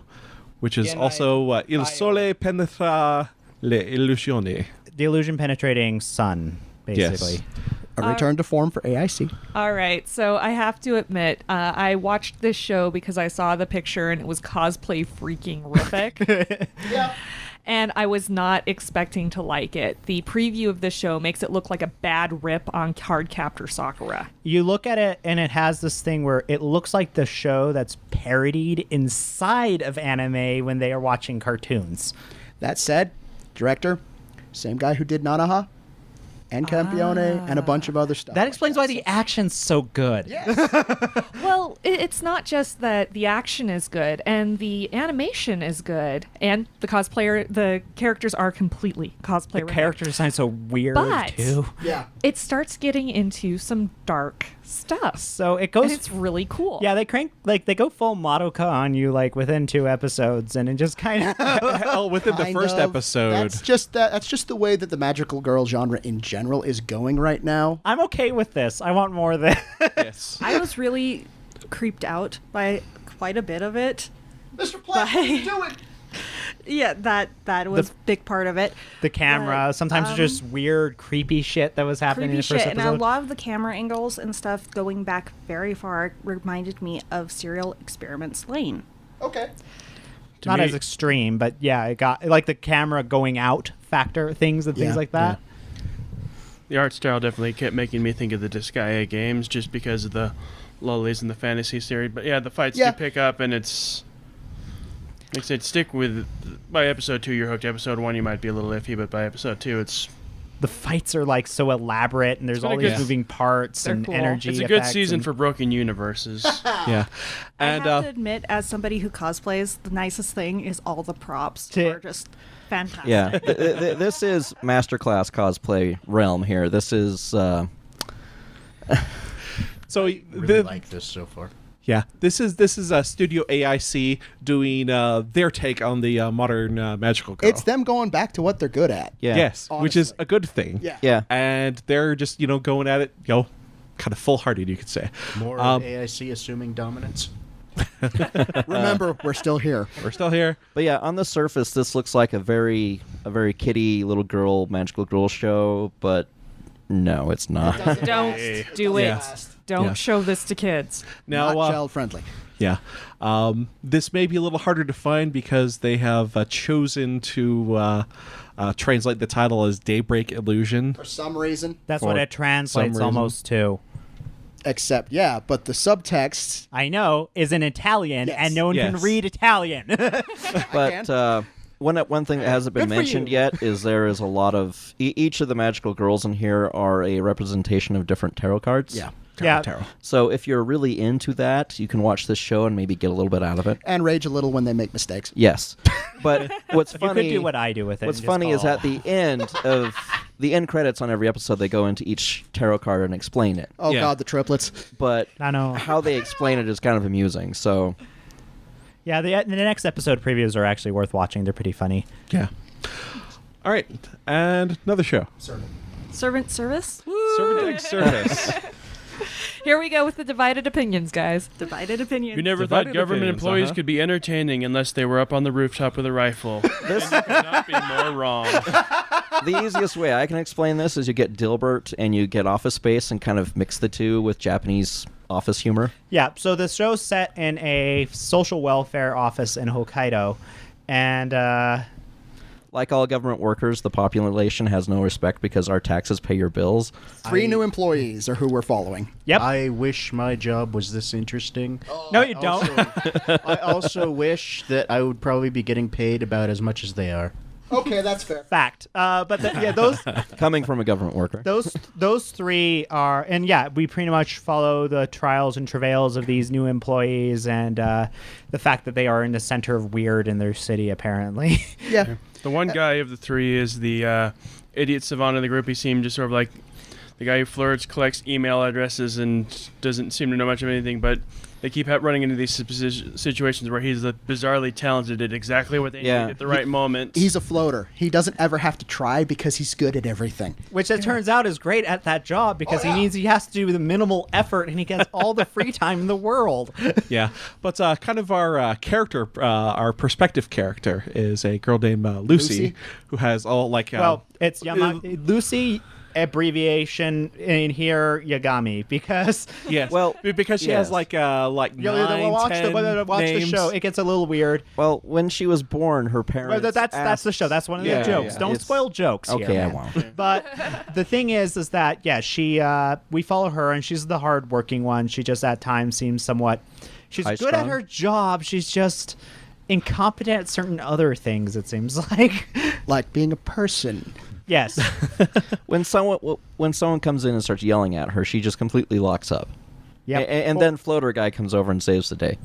which is Genai also Il Tayo. Sole Penetra le Illusioni. The illusion penetrating sun, basically. A return to form for AIC. All right, so I have to admit, I watched this show because I saw the picture and it was cosplay freaking horrific. Yeah. And I was not expecting to like it. The preview of this show makes it look like a bad rip on Cardcaptor Sakura. You look at it and it has this thing where it looks like the show that's parodied inside of anime when they are watching cartoons. That said, director, same guy who did Nanaha and Campione and a bunch of other stuff. That like explains why the action's so good. Well, it's not just that the action is good and the animation is good, and the characters are completely cosplay. The related. character design so weird But- too. Yeah. It starts getting into some dark stuff. So it And goes. it's really cool. Yeah, they go full Madoka on you within 2 episodes, and it just kind of. Oh, within the Kind first of. episode. That's just the way that the magical girl genre in general is going right now. I'm okay with this. I want more of this. Yes. I was really creeped out by quite a bit of it. Mr. Platt, what are you doing? Yeah, that was a big part of it. The camera, But, sometimes it's just weird, creepy shit that was happening in Creepy the first shit, and a episode. lot of the camera angles and stuff going back very far reminded me of Serial Experiments Lane. Okay. Not me- as extreme, but yeah, it got like the camera going out factor things and things Yeah, like that. The art style definitely kept making me think of the Disgaea games just because of the lullies and the fantasy series. But yeah, the fights Yeah. do pick up, and it's... Like I said, stick with... By episode 2, you're hooked. Episode 1, you might be a little iffy, but by episode 2, it's... The fights are like so elaborate, and there's It's been all a these good- moving parts They're and cool. energy. It's a good effects season and- for broken universes. Yeah. And I have to admit, as somebody who cosplays, the nicest thing is all the props To- are just fantastic. Yeah. This is masterclass cosplay realm here. This is so Really like this so far. Yeah, this is Studio AIC doing their take on the modern magical girl. It's them going back to what they're good at. Yeah. Yes, which is Honestly. a good thing. Yeah. Yeah. And they're just going at it, kind of full-hearted, you could say. More AIC assuming dominance. Remember, we're still here. We're still here. But yeah, on the surface, this looks like a very kiddie little girl, magical girl show, but no, it's not. Don't do it. Yeah. Don't Yeah. show this to kids. Now, Not child friendly. yeah, this may be a little harder to find because they have chosen to translate the title as Daybreak Illusion. For some reason. That's For what it translates reason. almost to. Except, yeah, but the subtext. I know is in Italian, Yes. and no one can Yes. read Italian. But one thing that hasn't been Good for mentioned you. yet is there is a lot of each of the magical girls in here are a representation of different tarot cards. Yeah. Yeah. Tarot. So if you're really into that, you can watch this show and maybe get a little bit out of it. And rage a little when they make mistakes. Yes, but what's You funny? could do what I do with it. What's and just funny is go, at the end of the end credits on every episode, they go into each tarot card and explain it. Oh, Yeah. God, the triplets. But I know. how they explain it is kind of amusing. So Yeah, the next episode previews are actually worth watching. They're pretty funny. Yeah. All right, and another show. Servant service? Servant Service. Here we go with the divided opinions, guys. Divided opinion. You never Divided thought government opinions, employees uh-huh. could be entertaining unless they were up on the rooftop with a rifle. this Could not be more wrong. the easiest way I can explain this is you get Dilbert and you get Office Space and kind of mix the two with Japanese office humor. Yeah, so the show's set in a social welfare office in Hokkaido, and Like all government workers, the population has no respect because our taxes pay your bills. 3 new employees are who we're following. yep. I wish my job was this interesting. No, you don't. I also wish that I would probably be getting paid about as much as they are. Okay, that's fair. Fact. Yeah, those Coming from a government worker. those 3 are, and yeah, we pretty much follow the trials and travails of these new employees, and the fact that they are in the center of weird in their city, apparently. Yeah. The one guy of the 3 is the idiot savant in the group. He seemed just sort of like the guy who flirts, collects email addresses, and doesn't seem to know much of anything, but they keep running into these situations where he's bizarrely talented at exactly what they Yeah. need at the right moment. He's a floater. He doesn't ever have to try because he's good at everything. Which it turns out is great at that job because he has to do the minimal effort and he gets all the free time in the world. Yeah, but kind of our character, our perspective character is a girl named Lucy, Lucy? who has all like. Well, it's Lucy, abbreviation in here Yagami, because yes. well, because she yes. has like 9, watch 10 the names. show. It gets a little weird. Well, when she was born, her parents. Well, that's the show. That's one of Yeah, the jokes. yeah. Don't It's- spoil jokes. Okay, here, I man. won't. But the thing is that she we follow her and she's the hardworking one. She just at times seems somewhat. She's good at High-strung. her job. She's just incompetent at certain other things. It seems like. Like being a person. Yes. When someone comes in and starts yelling at her, she just completely locks up. Yep. And then Floater Guy comes over and saves the day.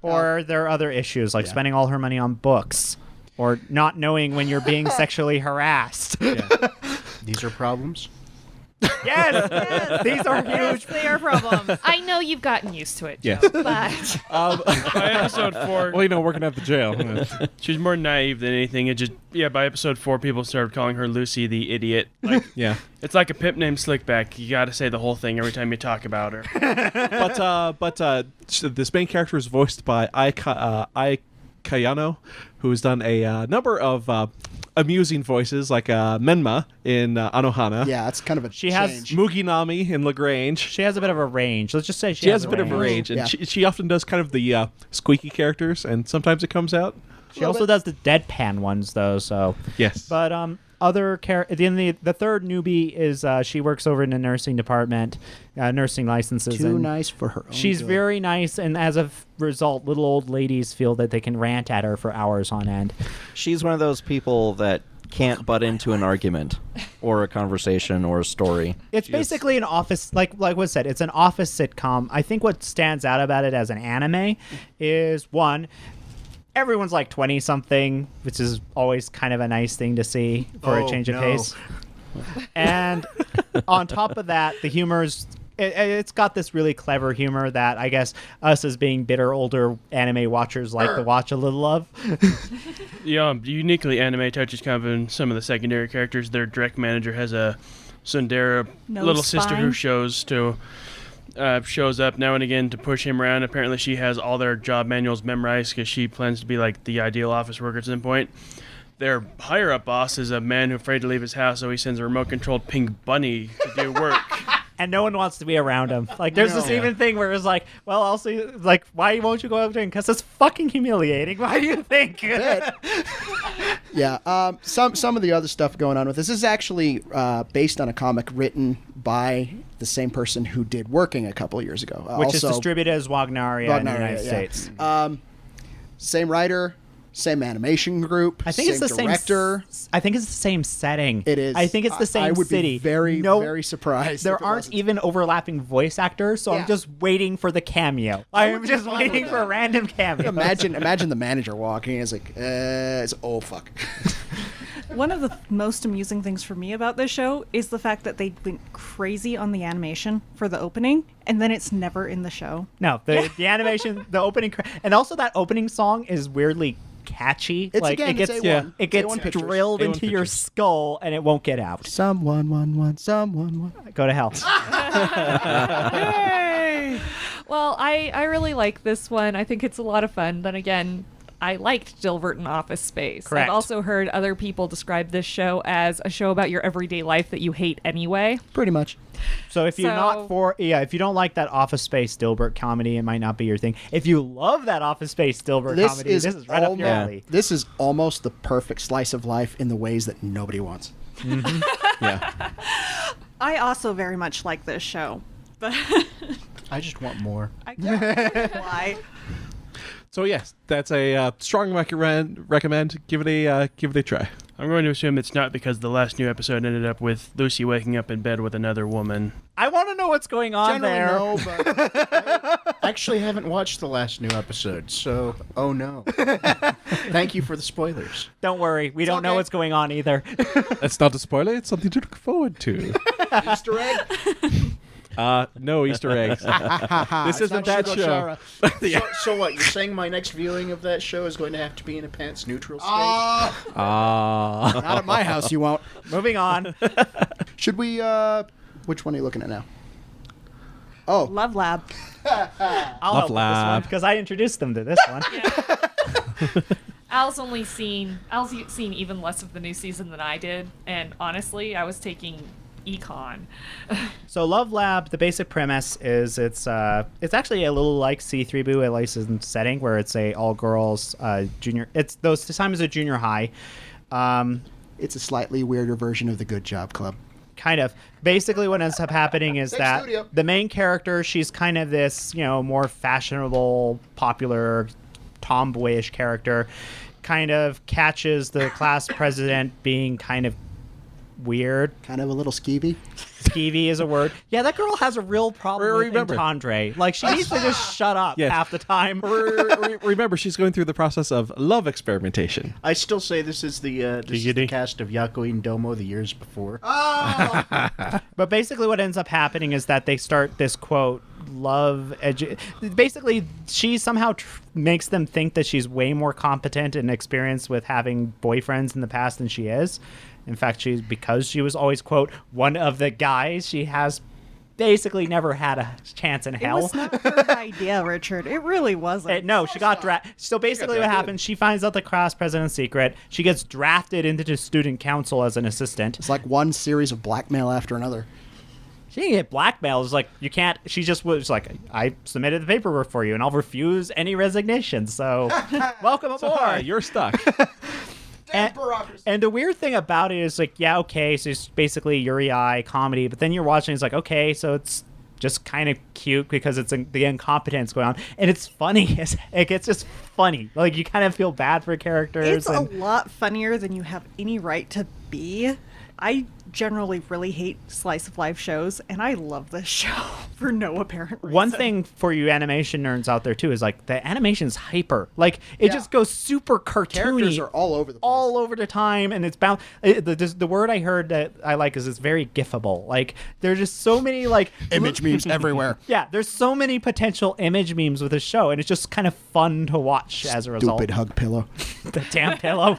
Or there are other issues like spending all her money on books, or not knowing when you're being sexually harassed. These are problems. Yes, these are Yes, huge. they are problems. I know you've gotten used to it, Joe, Yes. but By episode 4, Well, working at the jail. she's more naive than anything. It just by episode 4, people started calling her Lucy the idiot. Like, Yeah. it's like a pimp named Slickback. You got to say the whole thing every time you talk about her. But this main character is voiced by Ai Kayano, who has done a number of amusing voices like Menma in Anohana. Yeah, it's kind of a She has change. Muginami in Lagrange. She has a bit of a range. Let's just say She has a bit of a range, and Yeah. she often does kind of the squeaky characters, and sometimes it comes out. She also does the deadpan ones though. So, Yes. but other the third newbie is she works over in the nursing department, nursing licenses. Too and nice for her own She's good. very nice, and as a result, little old ladies feel that they can rant at her for hours on end. She's one of those people that can't butt into an argument or a conversation or a story. It's basically an office, like was said, it's an office sitcom. I think what stands out about it as an anime is one, everyone's like 20 something, which is always kind of a nice thing to see for a Oh, change of no. pace. And on top of that, the humor's it's got this really clever humor that I guess us as being bitter older anime watchers like to watch a little of. Yeah, uniquely anime touches kind of in some of the secondary characters. Their direct manager has a tsundere No little sister who spine. shows up now and again to push him around. Apparently she has all their job manuals memorized because she plans to be like the ideal office worker at some point. Their higher-up boss is a man who's afraid to leave his house, so he sends a remote-controlled pink bunny to do work. And no one wants to be around him. Like, there's this even thing where it's like, well, also, like, why won't you go out there? Because it's fucking humiliating. Why do you think? Yeah. Some of the other stuff going on with this is actually based on a comic written by the same person who did Working a couple of years ago. Which is distributed as Wagnaria in the United States. Same writer, same animation group. I think it's the director. I think it's the same setting. It is. I think it's the same I would city. be very, very surprised. There if it aren't wasn't. even overlapping voice actors, so Yeah. I'm just waiting for the cameo. I'm just waiting for a random cameo. Imagine the manager walking. It's like, oh fuck. One of the most amusing things for me about this show is the fact that they went crazy on the animation for the opening, and then it's never in the show. No, the animation, the opening, and also that opening song is weirdly catchy. It's like again, it gets it's A1. it It's gets A1 pictures. drilled A1 into your pictures. skull, and it won't get out. Someone one. Go to hell. Well, I really like this one. I think it's a lot of fun. Then again, I liked Dilbert in Office Space. Correct. I've also heard other people describe this show as a show about your everyday life that you hate anyway. Pretty much. So if you're So- if you don't like that Office Space Dilbert comedy, it might not be your thing. If you love that Office Space Dilbert comedy, this is right up your alley. This is almost the perfect slice of life in the ways that nobody wants. Yeah. I also very much like this show, but I just want more. I get why. So yes, that's a strong recommend. Give it a try. I'm going to assume it's not because the last new episode ended up with Lucy waking up in bed with another woman. I want to know what's going on Generally, there. no, but I actually haven't watched the last new episode, so oh no. Thank you for the spoilers. Don't worry, we don't know okay. what's going on either. That's not a spoiler. It's something to look forward to. Easter egg. No Easter eggs. This isn't that show. So what? You're saying my next viewing of that show is going to have to be in a pants neutral state? Not at my house, you won't. Moving on. Should we? Which one are you looking at now? Oh, Love Lab. I'll help with this one Lab. because I introduced them to this one. Al's seen even less of the new season than I did, and honestly, I was taking econ. So Love Lab, the basic premise is it's actually a little like C3 at least in setting where it's a all girls junior. It's this time is a junior high. it's a slightly weirder version of the Good Job Club. Kind of. Basically, what ends up happening is that studio. the main character, she's kind of this, more fashionable, popular, tomboyish character, kind of catches the class president being kind of weird. Kind of a little skeevy. Skeevy is a word. Yeah, that girl has a real problem with Remember. entendre. Like, she needs to just shut up Yes. half the time. Remember, she's going through the process of love experimentation. I still say this is the cast of Yako Indomo the years before. But basically what ends up happening is that they start this, quote, basically, she somehow makes them think that she's way more competent and experienced with having boyfriends in the past than she is. In fact, because she was always, quote, one of the guys, she has basically never had a chance in It hell. was not her idea, Richard. It really wasn't. No, she got drafted. So basically what happens, she finds out the class president's secret. She gets drafted into the student council as an assistant. It's like one series of blackmail after another. She didn't get blackmailed. It's like, you can't. She just was like, I submitted the paperwork for you, and I'll refuse any resignation. So, welcome aboard. You're stuck. And the weird thing about it is, like, yeah, okay, so it's basically Yuri comedy, but then you're watching, it's like, okay, so it's just kind of cute because it's the incompetence going on, and it's funny. It's just funny. Like, you kind of feel bad for characters. It's a lot funnier than you have any right to be. I generally really hate slice of life shows, and I love this show for no apparent reason. One thing for you animation nerds out there too is like the animation's hyper. Like it Yeah. just goes super cartoony. Characters are all over the place. all over the time, and it's bound. The word I heard that I like is it's very gifable. Like there's just so many like Image memes everywhere. Yeah, there's so many potential image memes with this show, and it's just kind of fun to watch as a result. Stupid hug pillow. The damn pillow.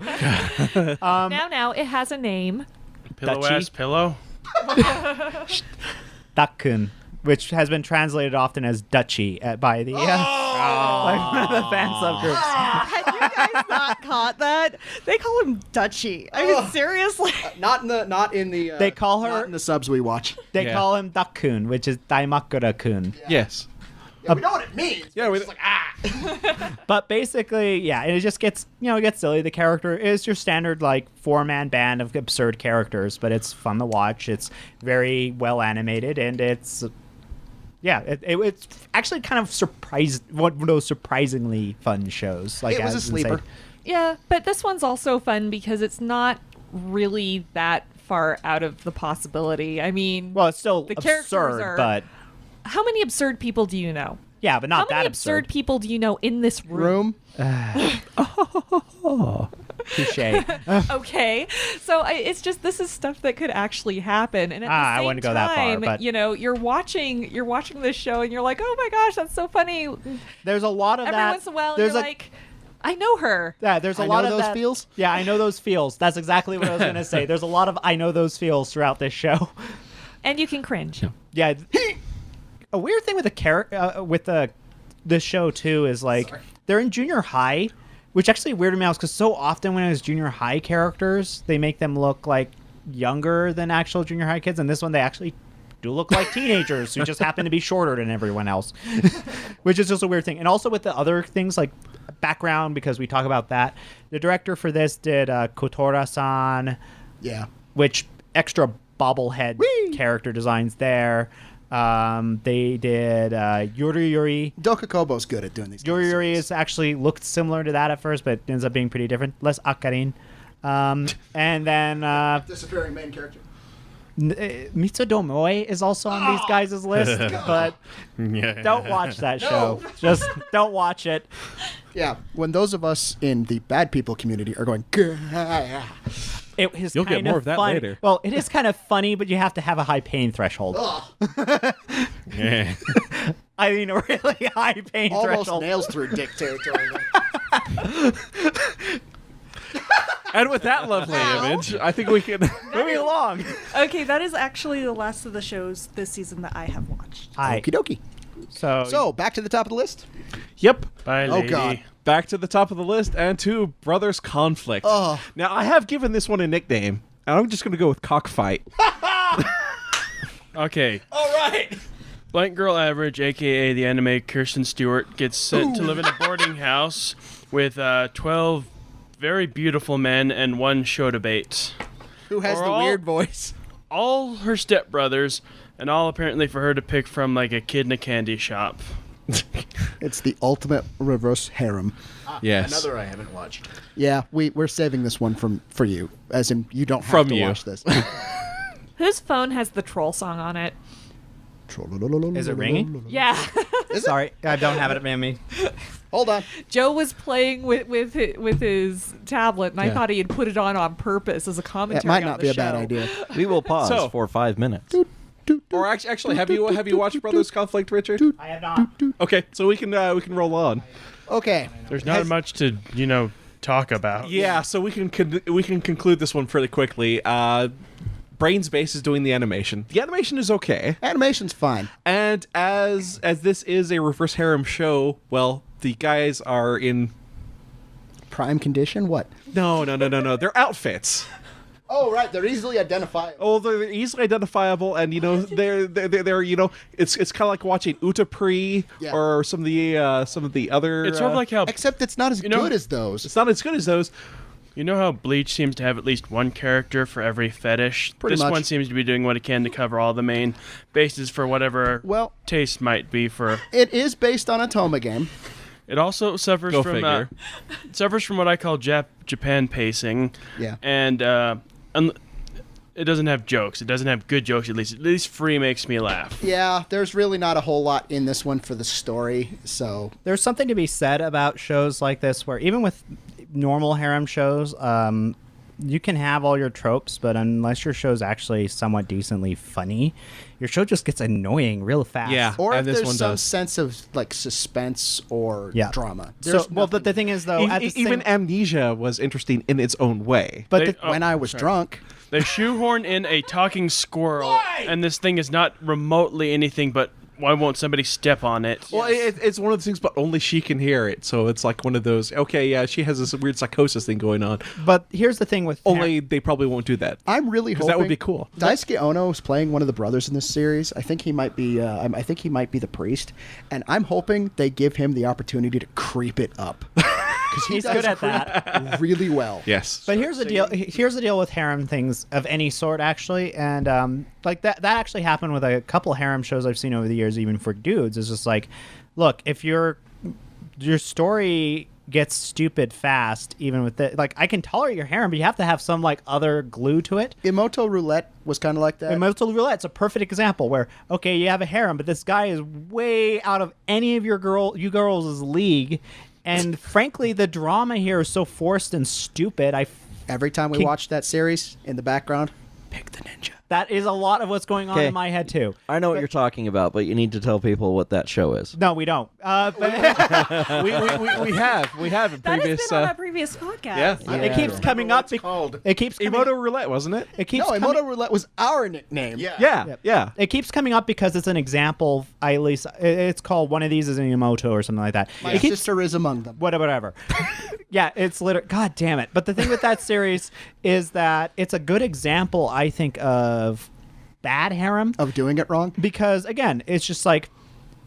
now, it has a name. Pillow Dutchie. ass pillow. Dakkun, which has been translated often as Dutchie by the like, the fan subgroups. Had you guys not caught that? They call him Dutchie. I mean, seriously. Not in the. They call her- Not in the subs we watch. They Yeah. call him Dakkun, which is Daimakura-kun. Yes. Yeah, we know what it means. Yeah, we- It's like But basically, yeah, and it just gets it gets silly. The character is your standard like 4-man band of absurd characters, but it's fun to watch. It's very well animated, and it's it's actually kind of one of those surprisingly fun shows. Like It was a as in, say- sleeper. Yeah, but this one's also fun because it's not really that far out of the possibility. I mean, Well, it's still The characters absurd, are- but how many absurd people do you know? yeah, but not How that many absurd. absurd people do you know in this room? Touche. Okay, so it's just this is stuff that could actually happen, and at the I same wouldn't go that far, time, but- you're watching this show, and you're like, oh my gosh, that's so funny. There's a lot of Every that. once in a while, there's you're like, I know her. yeah, there's a I lot know of those that. feels? Yeah, I know those feels. That's exactly what I was gonna say. There's a lot of I know those feels throughout this show. And you can cringe. Yeah, a weird thing with the show too is like they're in junior high, which actually weirded me out because so often when it was junior high characters, they make them look like younger than actual junior high kids, and this one they actually do look like teenagers who just happen to be shorter than everyone else, which is just a weird thing. And also with the other things like background, because we talk about that, the director for this did Kotora-san, Yeah. which extra bobblehead character designs there. They did Yuri Yuri. Dokukobo's good at doing these. Yuri Yuri is actually looked similar to that at first, but ends up being pretty different. Less Akarin. And then disappearing main character. Mitsudo Moe is also on these guys' list, but don't watch that show. Just don't watch it. Yeah, when those of us in the bad people community are going, It is You'll get kind more of that funny. later. Well, it is kind of funny, but you have to have a high pain threshold. Yeah. I mean, a really high pain almost threshold. nails through dick territory. And with that lovely image, I think we can. Moving along. Okay, that is actually the last of the shows this season that I have watched. Hi. Okie dokie. So, So, back to the top of the list. Yep. Bye, Oh, lady. God. Back to the top of the list and to Brothers Conflict. Oh. Now, I have given this one a nickname, and I'm just going to go with Cockfight. Okay. All right. Blank Girl Average, aka the anime Kirsten Stewart, gets sent to live in a boarding house with 12 very beautiful men and one show debate. Who has Or the all- weird voice? All her stepbrothers, and all apparently for her to pick from like a kid in a candy shop. It's the ultimate reverse harem. Yes. Another I haven't watched. Yeah, we're saving this one for you, as in you don't have From to you. watch this. Whose phone has the troll song on it? Is it ringing? Yeah. Sorry, I don't have it at me. Hold on. Joe was playing with his tablet, and I Yeah. thought he had put it on purpose as a commentary. It might on not the be a show. bad idea. We will pause So- for 5 minutes. Or actually, have you watched Brothers Conflict, Richard? I have not. Okay, so we can roll on. Okay. There's not much to talk about. Yeah, so we can conclude this one fairly quickly. Brains Base is doing the animation. The animation is okay, Animation's fine. and as this is a reverse harem show, well, the guys are in Prime condition? What? no, they're outfits. Oh, right. They're easily identifiable. Oh, they're easily identifiable, and they're it's kind of like watching Utapri Yeah. or some of the other. It's sort of like how Except it's not as You know- good as those. it's not as good as those. you know how Bleach seems to have at least one character for every fetish. Pretty This much. one seems to be doing what it can to cover all the main bases for whatever Well, taste might be for. it is based on a Toma game. It also suffers Go from figure. Suffers from what I call Japan pacing. Yeah. And it doesn't have jokes. It doesn't have good jokes. At least Free makes me laugh. Yeah, there's really not a whole lot in this one for the story, so There's something to be said about shows like this where even with normal harem shows, you can have all your tropes, but unless your show's actually somewhat decently funny, your show just gets annoying real fast. Yeah. or if And this there's one some does. sense of like suspense or Yeah. drama. So, There's well, but nothing- the thing is, though, at the Even same, Amnesia was interesting in its own way. but They- the, when I was sorry. drunk, They shoehorn in a talking squirrel, and this thing is not remotely anything but why won't somebody step on it? Well, it's one of those things, but only she can hear it. So it's like one of those. Okay, yeah, she has this weird psychosis thing going on. but here's the thing with Only they probably won't do that. I'm really hoping Because that would be cool. Daisuke Ono is playing one of the brothers in this series. I think he might be. I think he might be the priest, and I'm hoping they give him the opportunity to creep it up because He's good at that. really well. Yes. But here's the deal. Here's the deal with harem things of any sort, actually, and like that actually happened with a couple harem shows I've seen over the years, even for dudes. It's just like, look, if your story gets stupid fast, even with the like, I can tolerate your harem, but you have to have some like other glue to it. Imoto Roulette was kind of like that. Emotional Roulette's a perfect example where, okay, you have a harem, but this guy is way out of any of you girls' league, and frankly, the drama here is so forced and stupid. Every time we watched that series, in the background, pick the ninja. That is a lot of what's going on Okay. in my head too. I know what you're talking about, but you need to tell people what that show is. No, we don't. But we have in That previous. has been on a previous podcast. yeah. it keeps coming up. called. It keeps coming, Emoto Roulette, wasn't it? It keeps No, coming, Imoto Roulette was our nickname. Yeah. Yeah. It keeps coming up because it's an example. At least it's called one of these is an Emoto or something like that. My It keeps sister is among them. whatever. Yeah, it's literally. God damn it! But the thing with that series is that it's a good example, I think, of bad harem Of doing it wrong. because again, it's just like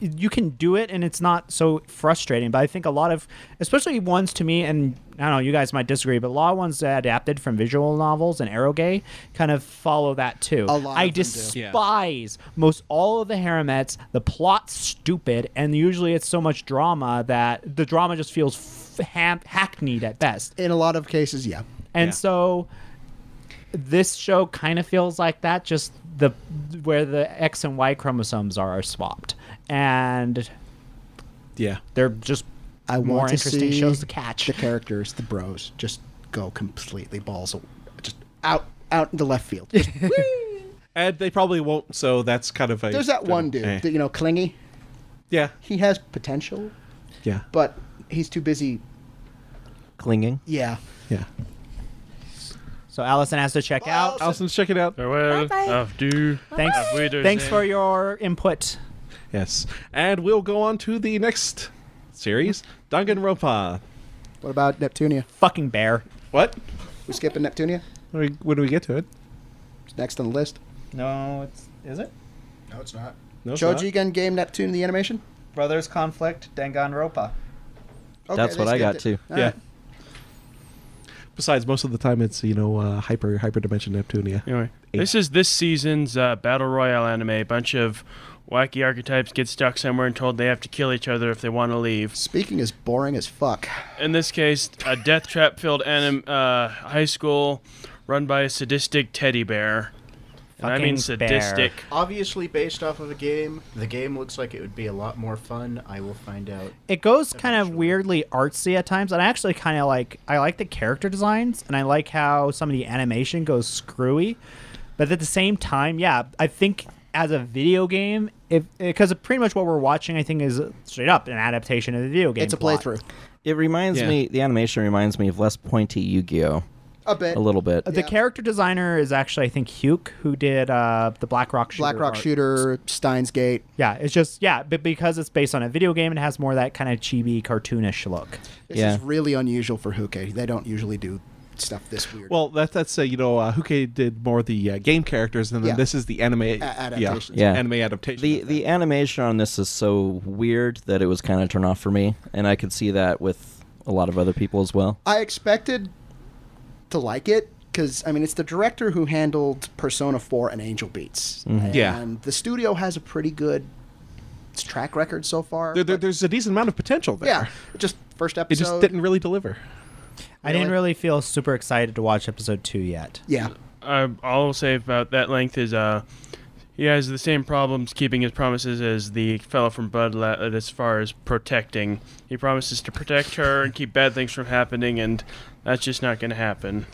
you can do it and it's not so frustrating. But I think a lot of, especially ones to me, and I don't know, you guys might disagree, but a lot of ones that adapted from visual novels and eroge kind of follow that too. A lot I of them do. despise most all of the haremettes. The plot's stupid, and usually it's so much drama that the drama just feels hackneyed at best. In a lot of cases, yeah. And Yeah. so this show kind of feels like that, just the where the X and Y chromosomes are swapped, and Yeah. they're just I more want to interesting see shows to catch. the characters, the bros, just go completely just out in the left field. And they probably won't. So that's kind of a. There's that one dude, Eh. that, Clingy. Yeah. He has potential, Yeah. but he's too busy. Clinging. Yeah. Yeah. So Allison has to check out. Allison, check it out. Farewell, Bye-bye. auf du. Thanks, Auf Wiedersehen. thanks for your input. Yes. And we'll go on to the next series, Danganronpa. What about Neptunia? Fucking bear. What? We skipping Neptunia? When do we get to it? It's next on the list. No, is it? No, it's not. No, it's not. Shojigen Game Neptune, the animation? Brothers Conflict, Danganronpa. Okay, That's they what I got skipped too. it. All Yeah. right. Besides, most of the time it's hyper dimension Neptunia. Anyway, Eight. this is this season's battle royale anime. A bunch of wacky archetypes get stuck somewhere and told they have to kill each other if they want to leave. Speaking is boring as fuck. In this case, a death trap-filled high school run by a sadistic teddy bear. And I mean Fucking bear. sadistic. Obviously based off of a game. The game looks like it would be a lot more fun. I will find out. It goes kind of Eventually. weirdly artsy at times, and I actually kind of I like the character designs, and I like how some of the animation goes screwy. But at the same time, yeah, I think as a video game, because pretty much what we're watching, I think, is straight up an adaptation of the video game. It's a plot. playthrough. It reminds Yeah. me. The animation reminds me of less pointy Yu-Gi-Oh. A bit. A little bit. The Yeah. character designer is actually, I think, Hugh, who did the Black Rock Shooter. Black Rock art. Shooter, Steins Gate. Yeah, it's just but because it's based on a video game, it has more of that kind of chibi cartoonish look. This Yeah. is really unusual for Huke. They don't usually do stuff this weird. Well, that's Huke did more of the game characters, and then Yeah. this is the anime adaptations. Yeah. anime adaptation. The of the that. animation on this is so weird that it was kind of turn off for me, and I could see that with a lot of other people as well. I expected to like it because, I mean, it's the director who handled Persona 4 and Angel Beats. And Yeah. the studio has a pretty good track record so far. There's a decent amount of potential there. yeah, just first It episode. just didn't really deliver. I didn't Really? really feel super excited to watch episode 2 yet. Yeah. I'll say about that length is he has the same problems keeping his promises as the fellow from Bloodlet as far as protecting. He promises to protect her and keep bad things from happening, and that's just not going to happen.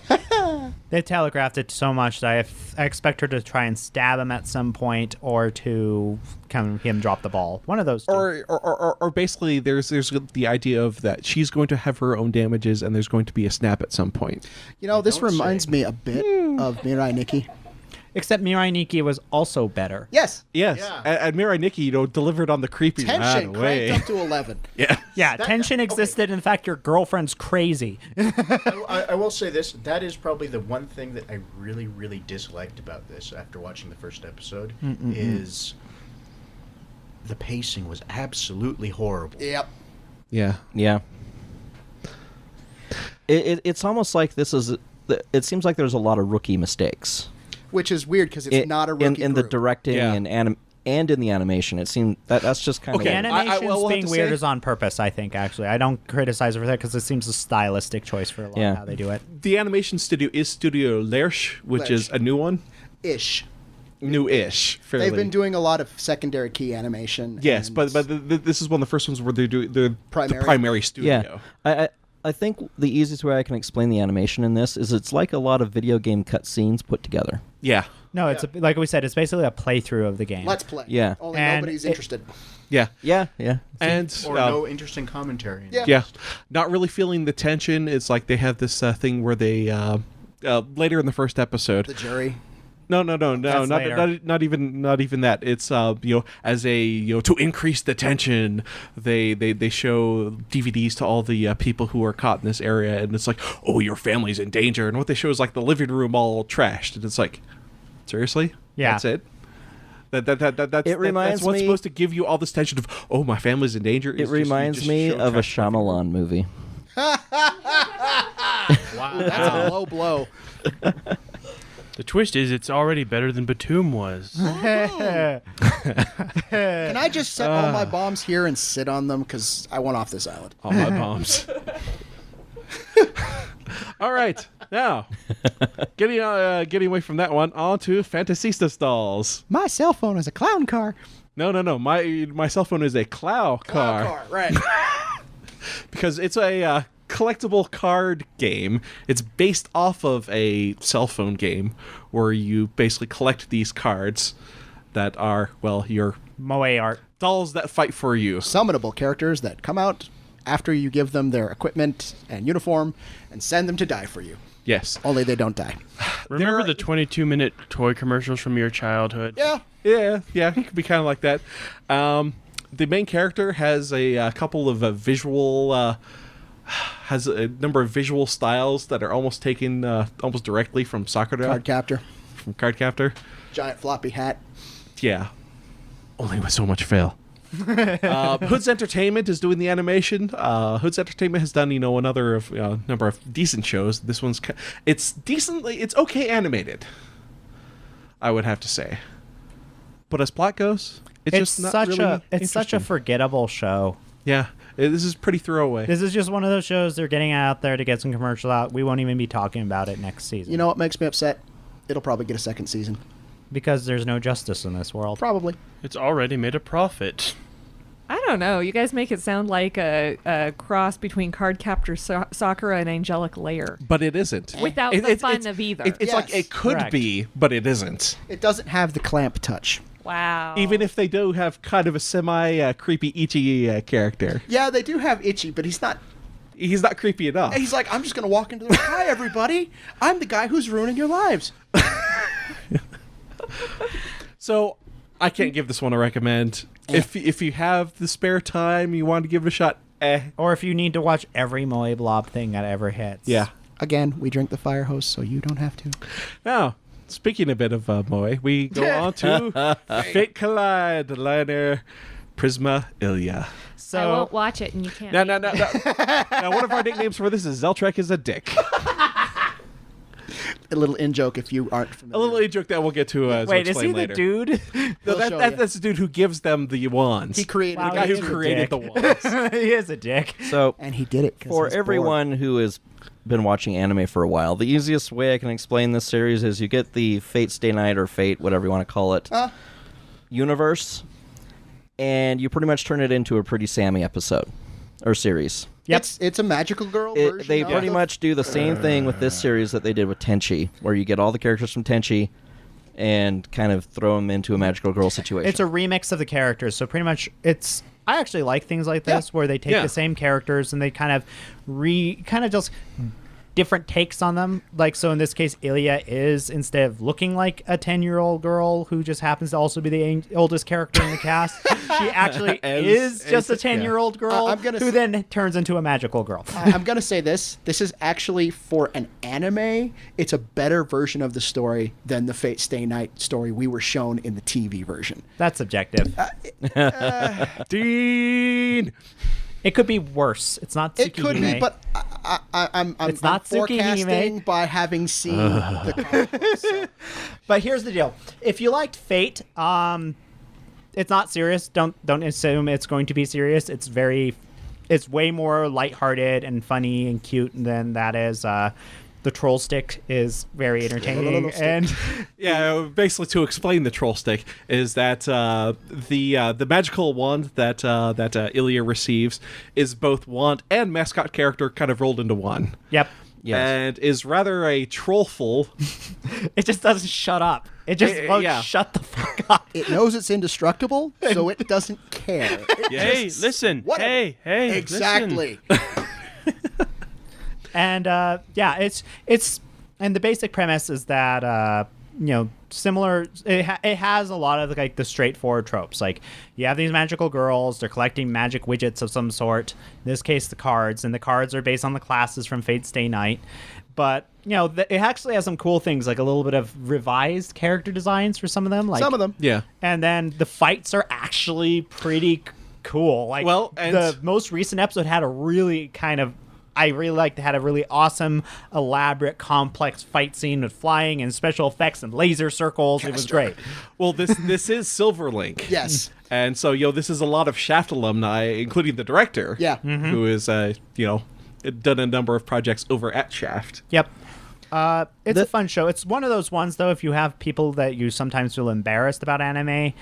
They telegraphed it so much that I expect her to try and stab him at some point, or to him drop the ball. One of those two. Or basically, there's the idea of that she's going to have her own damages, and there's going to be a snap at some point. You know, this don't reminds say. me a bit of Mirai Nikki. Except Mirai Nikki was also better. Yes. Yes, Yeah. and Mirai Nikki, delivered on the creepy Tension way. cranked up to 11. Yeah. Yeah, tension existed. In fact, your girlfriend's crazy. I will say this. That is probably the one thing that I really, really disliked about this after watching the first episode is the pacing was absolutely horrible. Yep. Yeah. Yeah. It's almost like this is. It seems like there's a lot of rookie mistakes. Which is weird because it's not a rookie in the group. directing Yeah. and in the animation. It seemed that's just kind Okay. The of animation's will have being to weird say- is on purpose, I think, actually. I don't criticize it for that because it seems a stylistic choice for a lot Yeah. of how they do it. The animation studio is Studio Lerche, which is a new one. Ish. New-ish, fairly. They've been doing a lot of secondary key animation. Yes, and- but this is one of the first ones where they do the Primary. primary studio. yeah. I think the easiest way I can explain the animation in this is it's like a lot of video game cutscenes put together. Yeah. No, it's like we said, it's basically a playthrough of the game. Let's play. Yeah. Only And nobody's it- interested. Yeah. Yeah, yeah. And Or no interesting commentary. Yeah. yeah, not really feeling the tension. It's like they have this thing where they later in the first episode. The jury. No, That's not even that. It's as a to increase the tension, they show DVDs to all the people who are caught in this area, and it's like, oh, your family's in danger, and what they show is like the living room all trashed, and it's like, seriously, Yeah. that's it. That's reminds that's what's me- supposed to give you all this tension of, oh, my family's in danger. It reminds me of a Shyamalan movie. That's a low blow. The twist is it's already better than Batum was. Can I just set all my bombs here and sit on them? Because I want off this island. all my bombs. All right, now getting away from that one, on to Fantasista stalls. My cell phone is a clown car. No. My cell phone is a Clow car. Right. Because it's a collectible card game. It's based off of a cell phone game where you basically collect these cards that are, well, your Moe art. dolls that fight for you. Summonable characters that come out after you give them their equipment and uniform and send them to die for you. Yes. Only they don't die. Remember the 22-minute toy commercials from your childhood? Yeah. Yeah, it could be kind of like that. The main character has a couple of visual... has a number of visual styles that are almost taken almost directly from Sakura. Card captor. From Card Captor. Giant floppy hat. Yeah. Only with so much fail. Hood's Entertainment is doing the animation. Hood's Entertainment has done, another of number of decent shows. This one's it's okay animated, I would have to say. But as plot goes, it's just not such really it's such a interesting. forgettable show. Yeah, this is pretty throwaway. This is just one of those shows they're getting out there to get some commercial out. We won't even be talking about it next season. You know what makes me upset? It'll probably get a second season. because there's no justice in this world. Probably. It's already made a profit. I don't know. You guys make it sound like a cross between Cardcaptor Sakura and Angelic Layer. But it isn't. Without the fun of either. It's like Yes. it could Correct. be, but it isn't. It doesn't have the clamp touch. Wow. Even if they do have kind of a semi creepy Ichi character, Yeah, they do have Itchy, but he's not. he's not creepy enough. He's like, I'm just gonna walk into the hi everybody. I'm the guy who's ruining your lives. So I can't give this one a recommend. If you have the spare time, you want to give it a shot. Or if you need to watch every Moe Blob thing that ever hits. Yeah. Again, we drink the fire hose, so you don't have to. Now, speaking a bit of Moe, we go on to Fate Collide Liner Prisma Ilya. So I won't watch it, and you can't. Now, one of our nicknames for this is Zeltrek is a dick. a little in joke if you aren't familiar. A little joke that we'll get to Wait, is he explain the later. dude? No, We'll show you. that's the dude who gives them the wands. He created Wow, the guy he's who a created the dick. wands. He is a dick. So and he did it 'cause for he's bored. everyone who has been watching anime for a while, the easiest way I can explain this series is you get the Fate Stay Night or Fate, whatever you want to call it, universe, and you pretty much turn it into a Pretty Sammy episode or series. Yep. It's a magical girl version. They of pretty the- much do the same thing with this series that they did with Tenchi, where you get all the characters from Tenchi and kind of throw them into a magical girl situation. It's a remix of the characters, so pretty much it's. I actually like things like this where they take Yeah. the same characters and they kind of just different takes on them. Like, so in this case, Ilya is, instead of looking like a 10-year-old girl who just happens to also be the oldest character in the cast, she actually is just a 10-year-old girl I'm gonna who s- then turns into a magical girl. I'm gonna say this. This is actually for an anime. It's a better version of the story than the Fate Stay Night story we were shown in the TV version. That's subjective. Dean. It could be worse. It's not It could be, Tsukihime. but I'm It's not I'm forecasting Tsukihime. by having seen the comic books, so. But here's the deal: if you liked Fate, it's not serious. Don't assume it's going to be serious. It's way more lighthearted and funny and cute than that is. The troll stick is very entertaining, and Yeah, basically to explain the troll stick is that the magical wand that Ilya receives is both wand and mascot character kind of rolled into one. yep, Yes. And is rather a trollful. it just doesn't shut up. It just won't yeah. shut the fuck up. It knows it's indestructible, so it doesn't care. Hey, listen. Whatever. Hey, listen. Exactly. And it's and the basic premise is that similar. It has a lot of like the straightforward tropes. Like you have these magical girls, they're collecting magic widgets of some sort. In this case, the cards, and the cards are based on the classes from Fate Stay Night. But it actually has some cool things, like a little bit of revised character designs for some of them. Like Some of them. Yeah. and then the fights are actually pretty cool. Like, Well, and- the most recent episode had a really I really liked. It had a really awesome, elaborate, complex fight scene with flying and special effects and laser circles. It was great. Well, this is Silverlink. Yes. And so, this is a lot of Shaft alumni, including the director. Yeah. Who is, done a number of projects over at Shaft. Yep. It's a fun show. It's one of those ones, though, if you have people that you sometimes feel embarrassed about anime,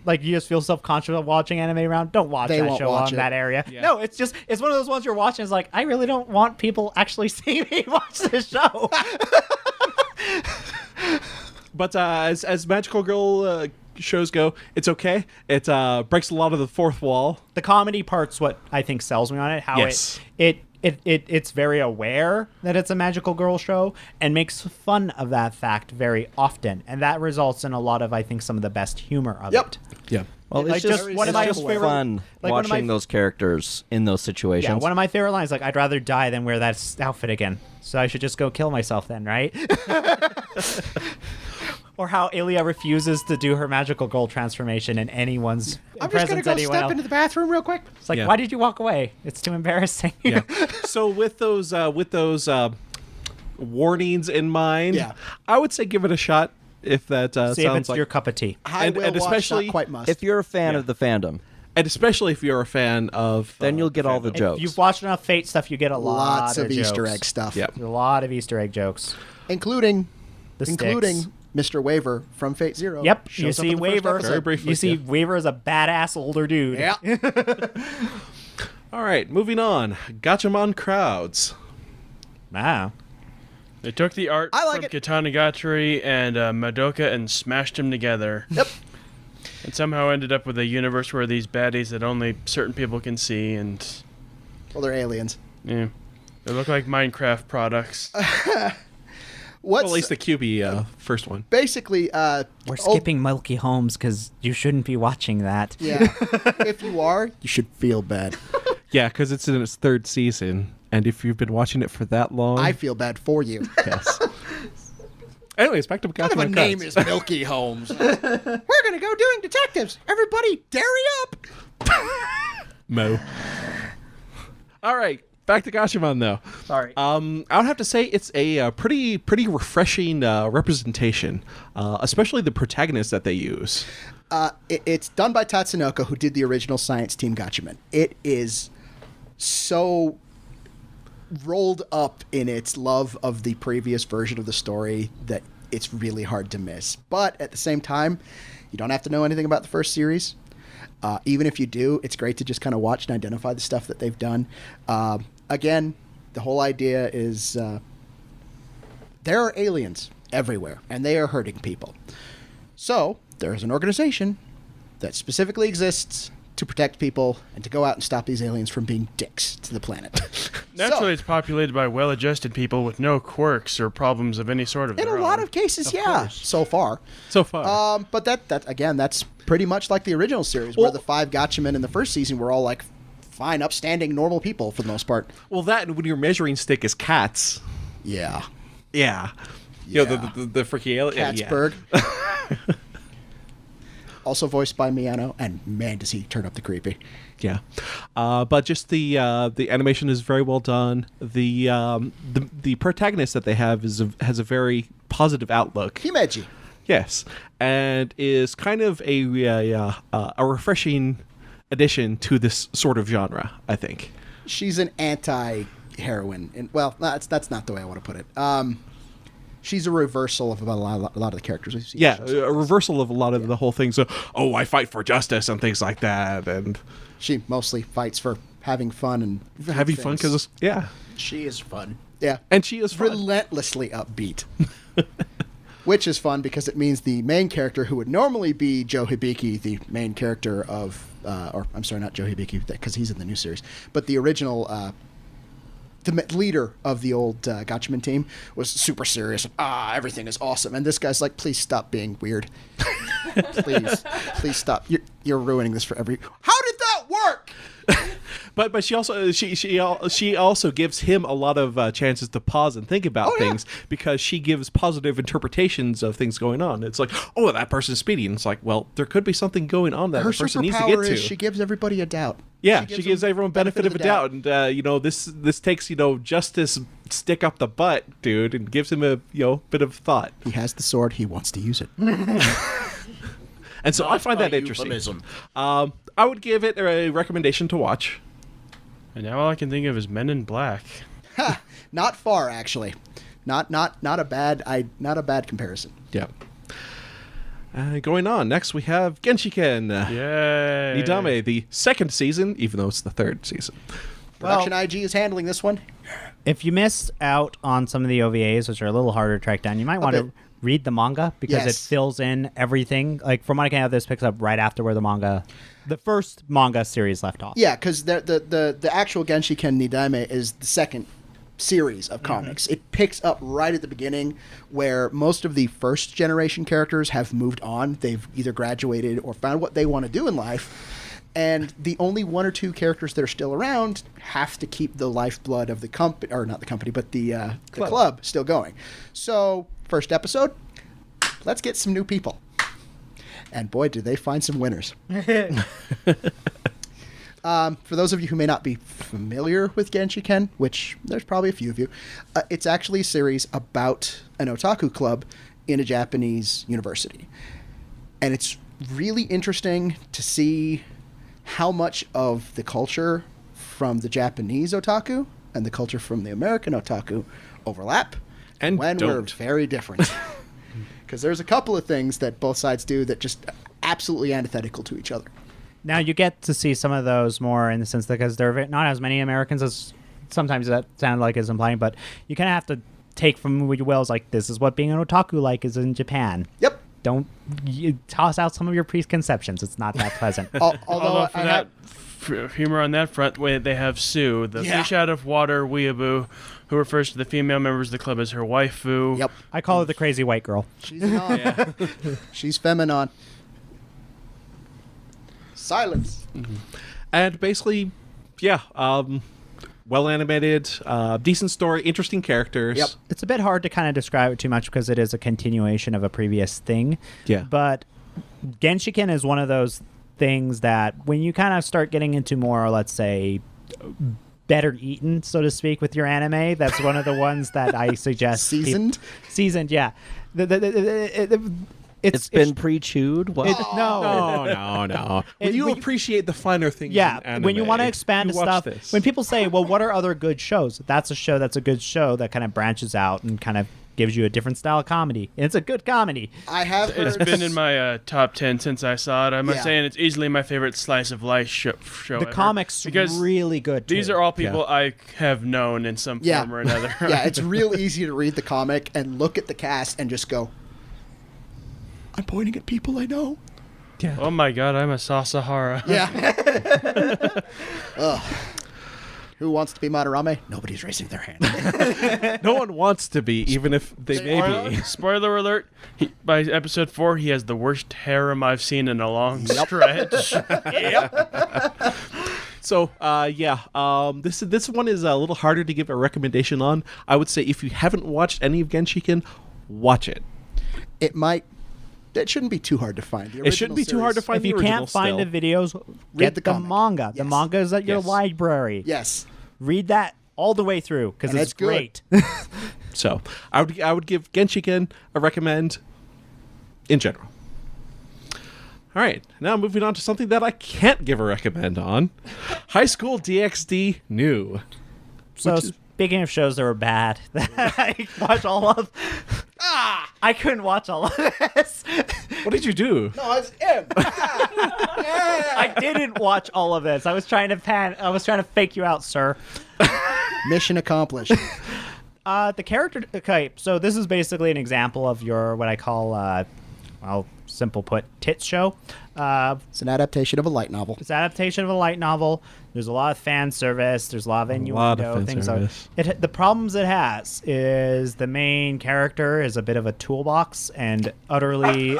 like you just feel self-conscious of watching anime around, don't watch They that won't show watch on it. that area. Yeah. No, it's one of those ones you're watching. It's like, I really don't want people actually seeing me watch this show. But as magical girl shows go, it's okay. It breaks a lot of the fourth wall. The comedy part's what I think sells me on it. How Yes. it's very aware that it's a magical girl show and makes fun of that fact very often, and that results in a lot of, I think, some of the best humor of Yep. it. Yeah. Well, Like, it's just, one of it's my just favorite- fun like, one of my- watching those characters in those situations. Yeah, one of my favorite lines, like, I'd rather die than wear that outfit again. So I should just go kill myself then, right? Or how Ilya refuses to do her magical girl transformation in anyone's I'm just gonna presence go anyone step else. into the bathroom real quick. It's like, Yeah. why did you walk away? It's too embarrassing. Yeah. So with those warnings in mind, Yeah. I would say give it a shot if that See if sounds it's like your cup of tea. I And- will and watch, especially not quite must. If you're a fan Yeah. of the fandom, and especially if you're a fan of then you'll get all the fandom. jokes. If you've watched enough Fate stuff, you get a lots lot of Easter jokes. egg stuff, Yep. A lot of Easter egg jokes. including The sticks. Mr. Waver from Fate Zero. Yep, you Shows up see in the first Waver. episode. Very briefly, You see yeah. Waver is a badass older dude. Yeah. All right, moving on. Gatchaman crowds. Wow. They took the art I like from it. Katanagatari and Madoka and smashed them together. Yep. And somehow ended up with a universe where these baddies that only certain people can see, and Well, they're aliens. yeah, they look like Minecraft products. What's Well, at least the QB first one. basically We're skipping Milky Holmes because you shouldn't be watching that. Yeah. If you are, you should feel bad. Yeah, because it's in its third season, and if you've been watching it for that long, I feel bad for you. yes. Anyways, back to What kind of a Gatchaman name crowds. is Milky Holmes? We're gonna go doing detectives. Everybody, dairy up. Mo. All right. back to Gatchaman though. Sorry. I would have to say it's a pretty refreshing representation, especially the protagonist that they use. It's done by Tatsunoko, who did the original Science Team Gatchaman. It is so rolled up in its love of the previous version of the story that it's really hard to miss. But at the same time, you don't have to know anything about the first series. Even if you do, it's great to just kind of watch and identify the stuff that they've done. Again, the whole idea is there are aliens everywhere, and they are hurting people. So there is an organization that specifically exists to protect people and to go out and stop these aliens from being dicks to the planet. Naturally, it's populated by well-adjusted people with no quirks or problems of any sort of In their a lot own. of cases, yeah, so far. But that again, that's pretty much like the original series, where the 5 Gatchamen in the first season were all like fine, upstanding, normal people for the most part. Well, that and when your measuring stick is cats. Yeah. Yeah. You know, the freaking alien. Katzberg. Also voiced by Miyano, and man, does he turn up the creepy. Yeah. But just the animation is very well done. The protagonist that they have has a very positive outlook. Himeji. Yes, and is kind of a refreshing addition to this sort of genre, I think. She's an anti-heroine. And, well, that's not the way I want to put it. She's a reversal of about a lot of the characters we've seen. Yeah, a reversal of a lot of the whole thing. So, I fight for justice and things like that. And she mostly fights for having fun and having fun because, yeah. She is fun. Yeah. And she is fun. Relentlessly upbeat. Which is fun because it means the main character, who would normally be Joe Hibiki, the main character of, or I'm sorry, not Joe Hibiki, because he's in the new series, but the original, the leader of the old Gatchaman team was super serious. Everything is awesome. And this guy's like, please stop being weird. please stop. You're ruining this for every. How did that work? But she also gives him a lot of chances to pause and think about things, because she gives positive interpretations of things going on. It's like, that person's speedy, and it's like, well, there could be something going on that Her the person needs to get superpower to. is she gives everybody a doubt. Yeah, she gives everyone benefit of a doubt, and this takes justice stick up the butt, dude, and gives him a bit of thought. He has the sword. He wants to use it. And so I find that interesting. I would give it a recommendation to watch. And now all I can think of is Men in Black. Not far, actually. Not a bad comparison. Yeah. Going on, next we have Genshiken Yay! Nidame, the second season, even though it's the third season. Production IG is handling this one. If you missed out on some of the OVAs, which are a little harder to track down, you might want to read the manga, because it fills in everything. Like, from what I can have, this picks up right after where the first manga series left off. Yeah, because the actual Genshiken Nidame is the second series of comics. Mm-hmm. It picks up right at the beginning, where most of the first generation characters have moved on. They've either graduated or found what they want to do in life. And the only 1 or 2 characters that are still around have to keep the lifeblood of the company, or not the company, but the club still going. So, first episode, let's get some new people. And boy, did they find some winners. For those of you who may not be familiar with Genshiken, which there's probably a few of you, it's actually a series about an otaku club in a Japanese university. And it's really interesting to see how much of the culture from the Japanese otaku and the culture from the American otaku overlap, and when we're very different. Because there's a couple of things that both sides do that just absolutely antithetical to each other. Now, you get to see some of those more in the sense that, because there are not as many Americans as sometimes that sound like is implying, but you kind of have to take from what you will as like, this is what being an otaku like is in Japan. Yep. Don't toss out some of your preconceptions. It's not that pleasant. Although for that humor on that front, they have Sue, the fish out of water weeaboo, who refers to the female members of the club as her waifu. Yep. I call her the crazy white girl. She's non. She's feminine. Silence. Mm-hmm. And basically, well animated, decent story, interesting characters. Yep. It's a bit hard to kind of describe it too much because it is a continuation of a previous thing. Yeah. But Genshiken is one of those things that when you kind of start getting into more, let's say, better eaten, so to speak, with your anime, that's one of the ones that I suggest. Seasoned? Seasoned, yeah. It's been pre-chewed. What? No. When you appreciate the finer things. Yeah, in anime, when you want to expand you to watch stuff. this. When people say, "Well, what are other good shows?" That's a show that's a good show that kind of branches out and kind of gives you a different style of comedy. And it's a good comedy. I have It's heard been in my top 10 since I saw it. I must Yeah. say, and it's easily my favorite slice of life show The ever. comics because really good. these too. are all people I have known in some Yeah. form or another. yeah, it's real easy to read the comic and look at the cast and just go, I'm pointing at people I know. Yeah. Oh my god, I'm a Sasahara. Yeah. Ugh. Who wants to be Madarame? Nobody's raising their hand. No one wants to be, even if they may be. Spoiler alert, by episode 4, he has the worst harem I've seen in a long stretch. So, this one is a little harder to give a recommendation on. I would say if you haven't watched any of Genshiken, watch it. It shouldn't be too hard to find. It shouldn't be too hard to find. If you the can't original find still. the videos, Read get the the comic. manga. The Yes. manga is at your Yes. library. Yes. Read that all the way through because And it's it's good. great. So I would give Genshiken a recommend in general. All right, now moving on to something that I can't give a recommend on. High School DxD New. So Which is- speaking of shows that were bad, that I watched all of. I couldn't watch all of this. What did you do? No, it's him. I didn't watch all of this. I was trying to fake you out, sir. Mission accomplished. The character. Okay, so this is basically an example of your what I call, simple put, tits show. It's an adaptation of a light novel. It's an adaptation of a light novel. There's a lot of fan service. There's a lot of innuendo. fan Things service. the problems it has is the main character is a bit of a toolbox and utterly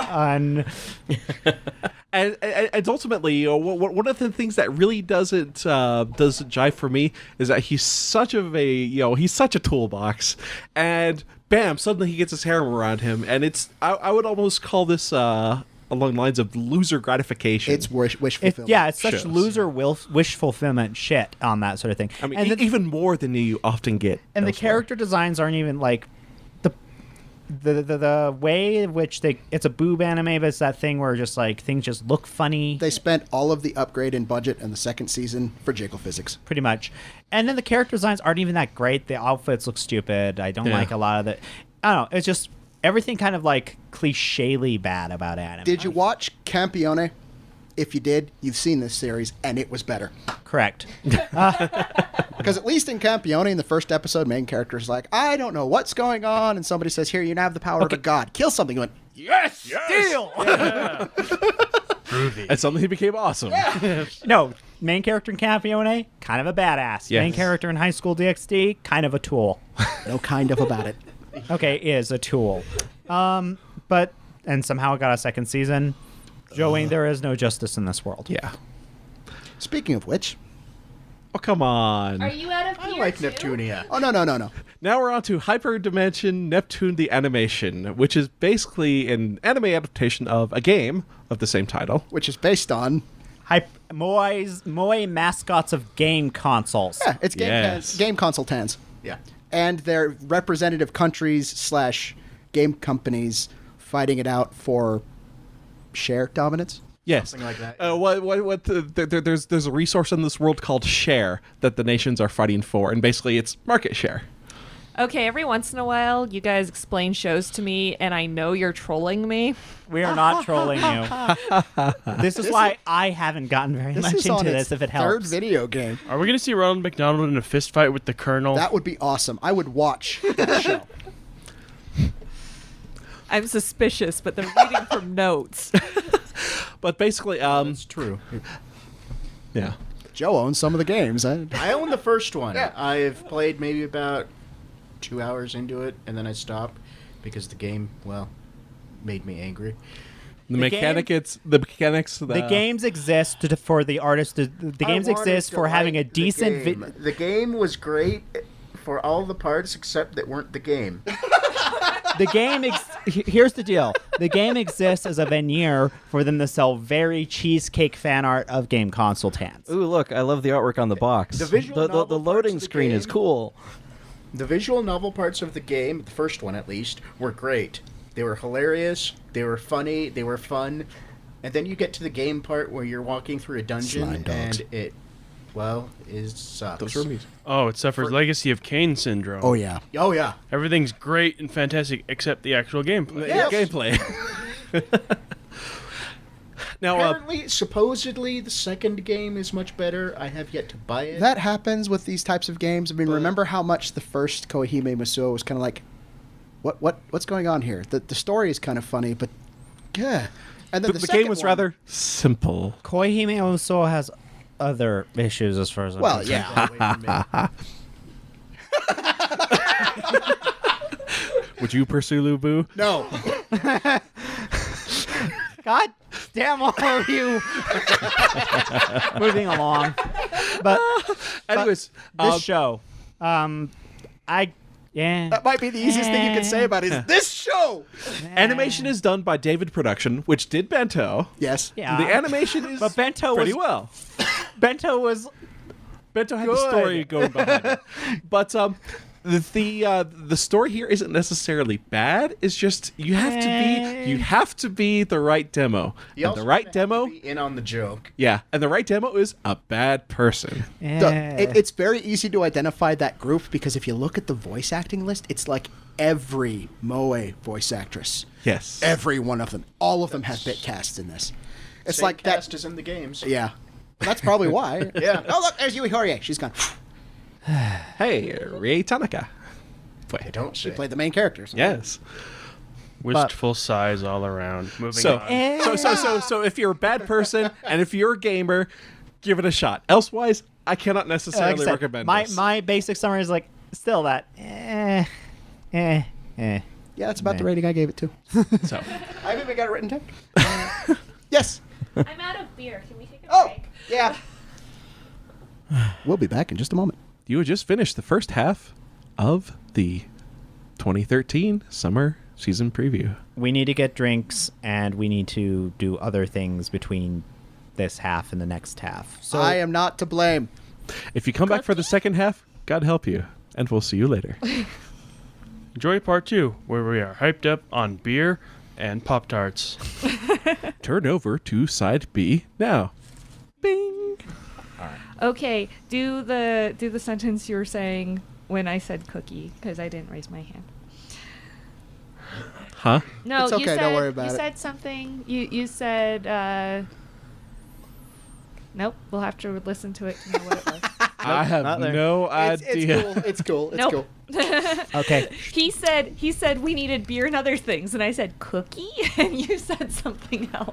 And ultimately, one of the things that really doesn't jive for me is that he's such a toolbox, and bam, suddenly he gets his harem around him, and I would almost call this along the lines of loser gratification. It's wish fulfillment. it's such shows. loser wish fulfillment shit on that sort of thing. I mean, and the, even more than you often get. and the elsewhere. character designs aren't even like the way in which it's a boob anime, but it's that thing where just like things just look funny. They spent all of the upgrade in budget in the second season for jiggle physics. Pretty much. And then the character designs aren't even that great. The outfits look stupid. I don't Yeah. like a lot of it. I don't know. It's just everything kind of like clichély bad about anime. Did you watch Campione? If you did, you've seen this series, and it was better. Correct. Because at least in Campione, in the first episode, main character is like, I don't know what's going on, and somebody says, here, you now have the power of a god. Kill something. You went, yes! Deal! And suddenly he became awesome. No, main character in Campione, kind of a badass. Yes. Main character in High School DxD, kind of a tool. No kind of about it. Okay, is a tool. And somehow it got a second season. Joey, there is no justice in this world. Yeah. Speaking of which, Oh, come on. Are you out of I here like too? Neptunia. oh, no. Now we're on to Hyperdimension Neptune the Animation, which is basically an anime adaptation of a game of the same title. Which is based on, Moe mascots of game consoles. yeah, it's Yes. game console tans. Yeah. And their representative countries / game companies fighting it out for share dominance. Yes. Something like that. There's a resource in this world called share that the nations are fighting for, and basically it's market share. Okay, every once in a while, you guys explain shows to me, and I know you're trolling me. We are not trolling you. This is why I haven't gotten very This much is on into its this, if it third helps. video game. Are we going to see Ronald McDonald in a fist fight with the Colonel? That would be awesome. I would watch that show. I'm suspicious, but they're reading from notes. But basically, It's true. yeah. Joe owns some of the games. I own the first one. I've played maybe about 2 hours into it, and then I stopped because the game, made me angry. The The mechanics. The games exist for the artist. The games I wanted exist to for having a like the decent. game. The game was great for all the parts except that weren't the game. The game. Here's the deal. The game exists as a veneer for them to sell very cheesecake fan art of game consultants. Ooh, look! I love the artwork on the box. The visual the novel loading parts of the screen is game- cool. The visual novel parts of the game, the first one at least, were great. They were hilarious, they were funny, they were fun. And then you get to the game part where you're walking through a dungeon Slime dogs. and it, well, is sucks. Those were amazing. Oh, it suffers Legacy of Kain syndrome. Oh yeah. Oh, yeah. Everything's great and fantastic except the actual gameplay. Yes. Gameplay. Now, Apparently, supposedly, the second game is much better. I have yet to buy it. That happens with these types of games. I mean, remember how much the first Koihime Masuo was kind of like, what's going on here? The story is kind of funny, but yeah. And then the the game second was one- rather simple. Koihime also has other issues as far as I'm Well, concerned. yeah. Would you pursue Lubu? No. God damn all of you. Moving along. But Anyways, this show, yeah. That might be the easiest thing you could say about it is this show. animation is done by David Production, which did Bento. Yes. Yeah. The animation is But Bento pretty was- well. Bento was Bento had the Good. story going behind it. But the story here isn't necessarily bad. It's just you have to be the right demo. You And also the right have to demo, be in on the joke. yeah, and the right demo is a bad person. It's very easy to identify that group because if you look at the voice acting list, it's like every Moe voice actress. Yes. Every one of them. All of them have bit casts in this. It's Same like that. cast as in the games. Yeah. That's probably why. Yeah. Oh, look, there's Yui Horie. She's gone. Hey, Rie Tanaka. I don't She say. played the main characters. Yes. Wistful sighs all around. Moving So, on. so if you're a bad person and if you're a gamer, give it a shot. Elsewise, I cannot like necessarily I said, recommend my this. my basic summary is like still that. Yeah, that's about the Meh. rating I gave it to. So, I haven't even got it written down. Yes. I'm out of beer. Can we take a Oh, break? yeah. We'll be back in just a moment. you had just finished the first half of the 2013 summer season preview. We need to get drinks and we need to do other things between this half and the next half. So I am not to blame. If you come back for the second half, God help you, and we'll see you later. Enjoy part 2, where we are hyped up on beer and Pop-Tarts. Turn over to side B now. Bing. Okay, do the sentence you were saying when I said cookie, because I didn't raise my hand. Huh? No, It's you okay, said don't worry about you it. said something. You said nope. We'll have to listen to it to know what it was. I have not there. no It's idea. cool. It's cool. It's Nope. cool. okay. He said we needed beer and other things, and I said cookie, and you said something else.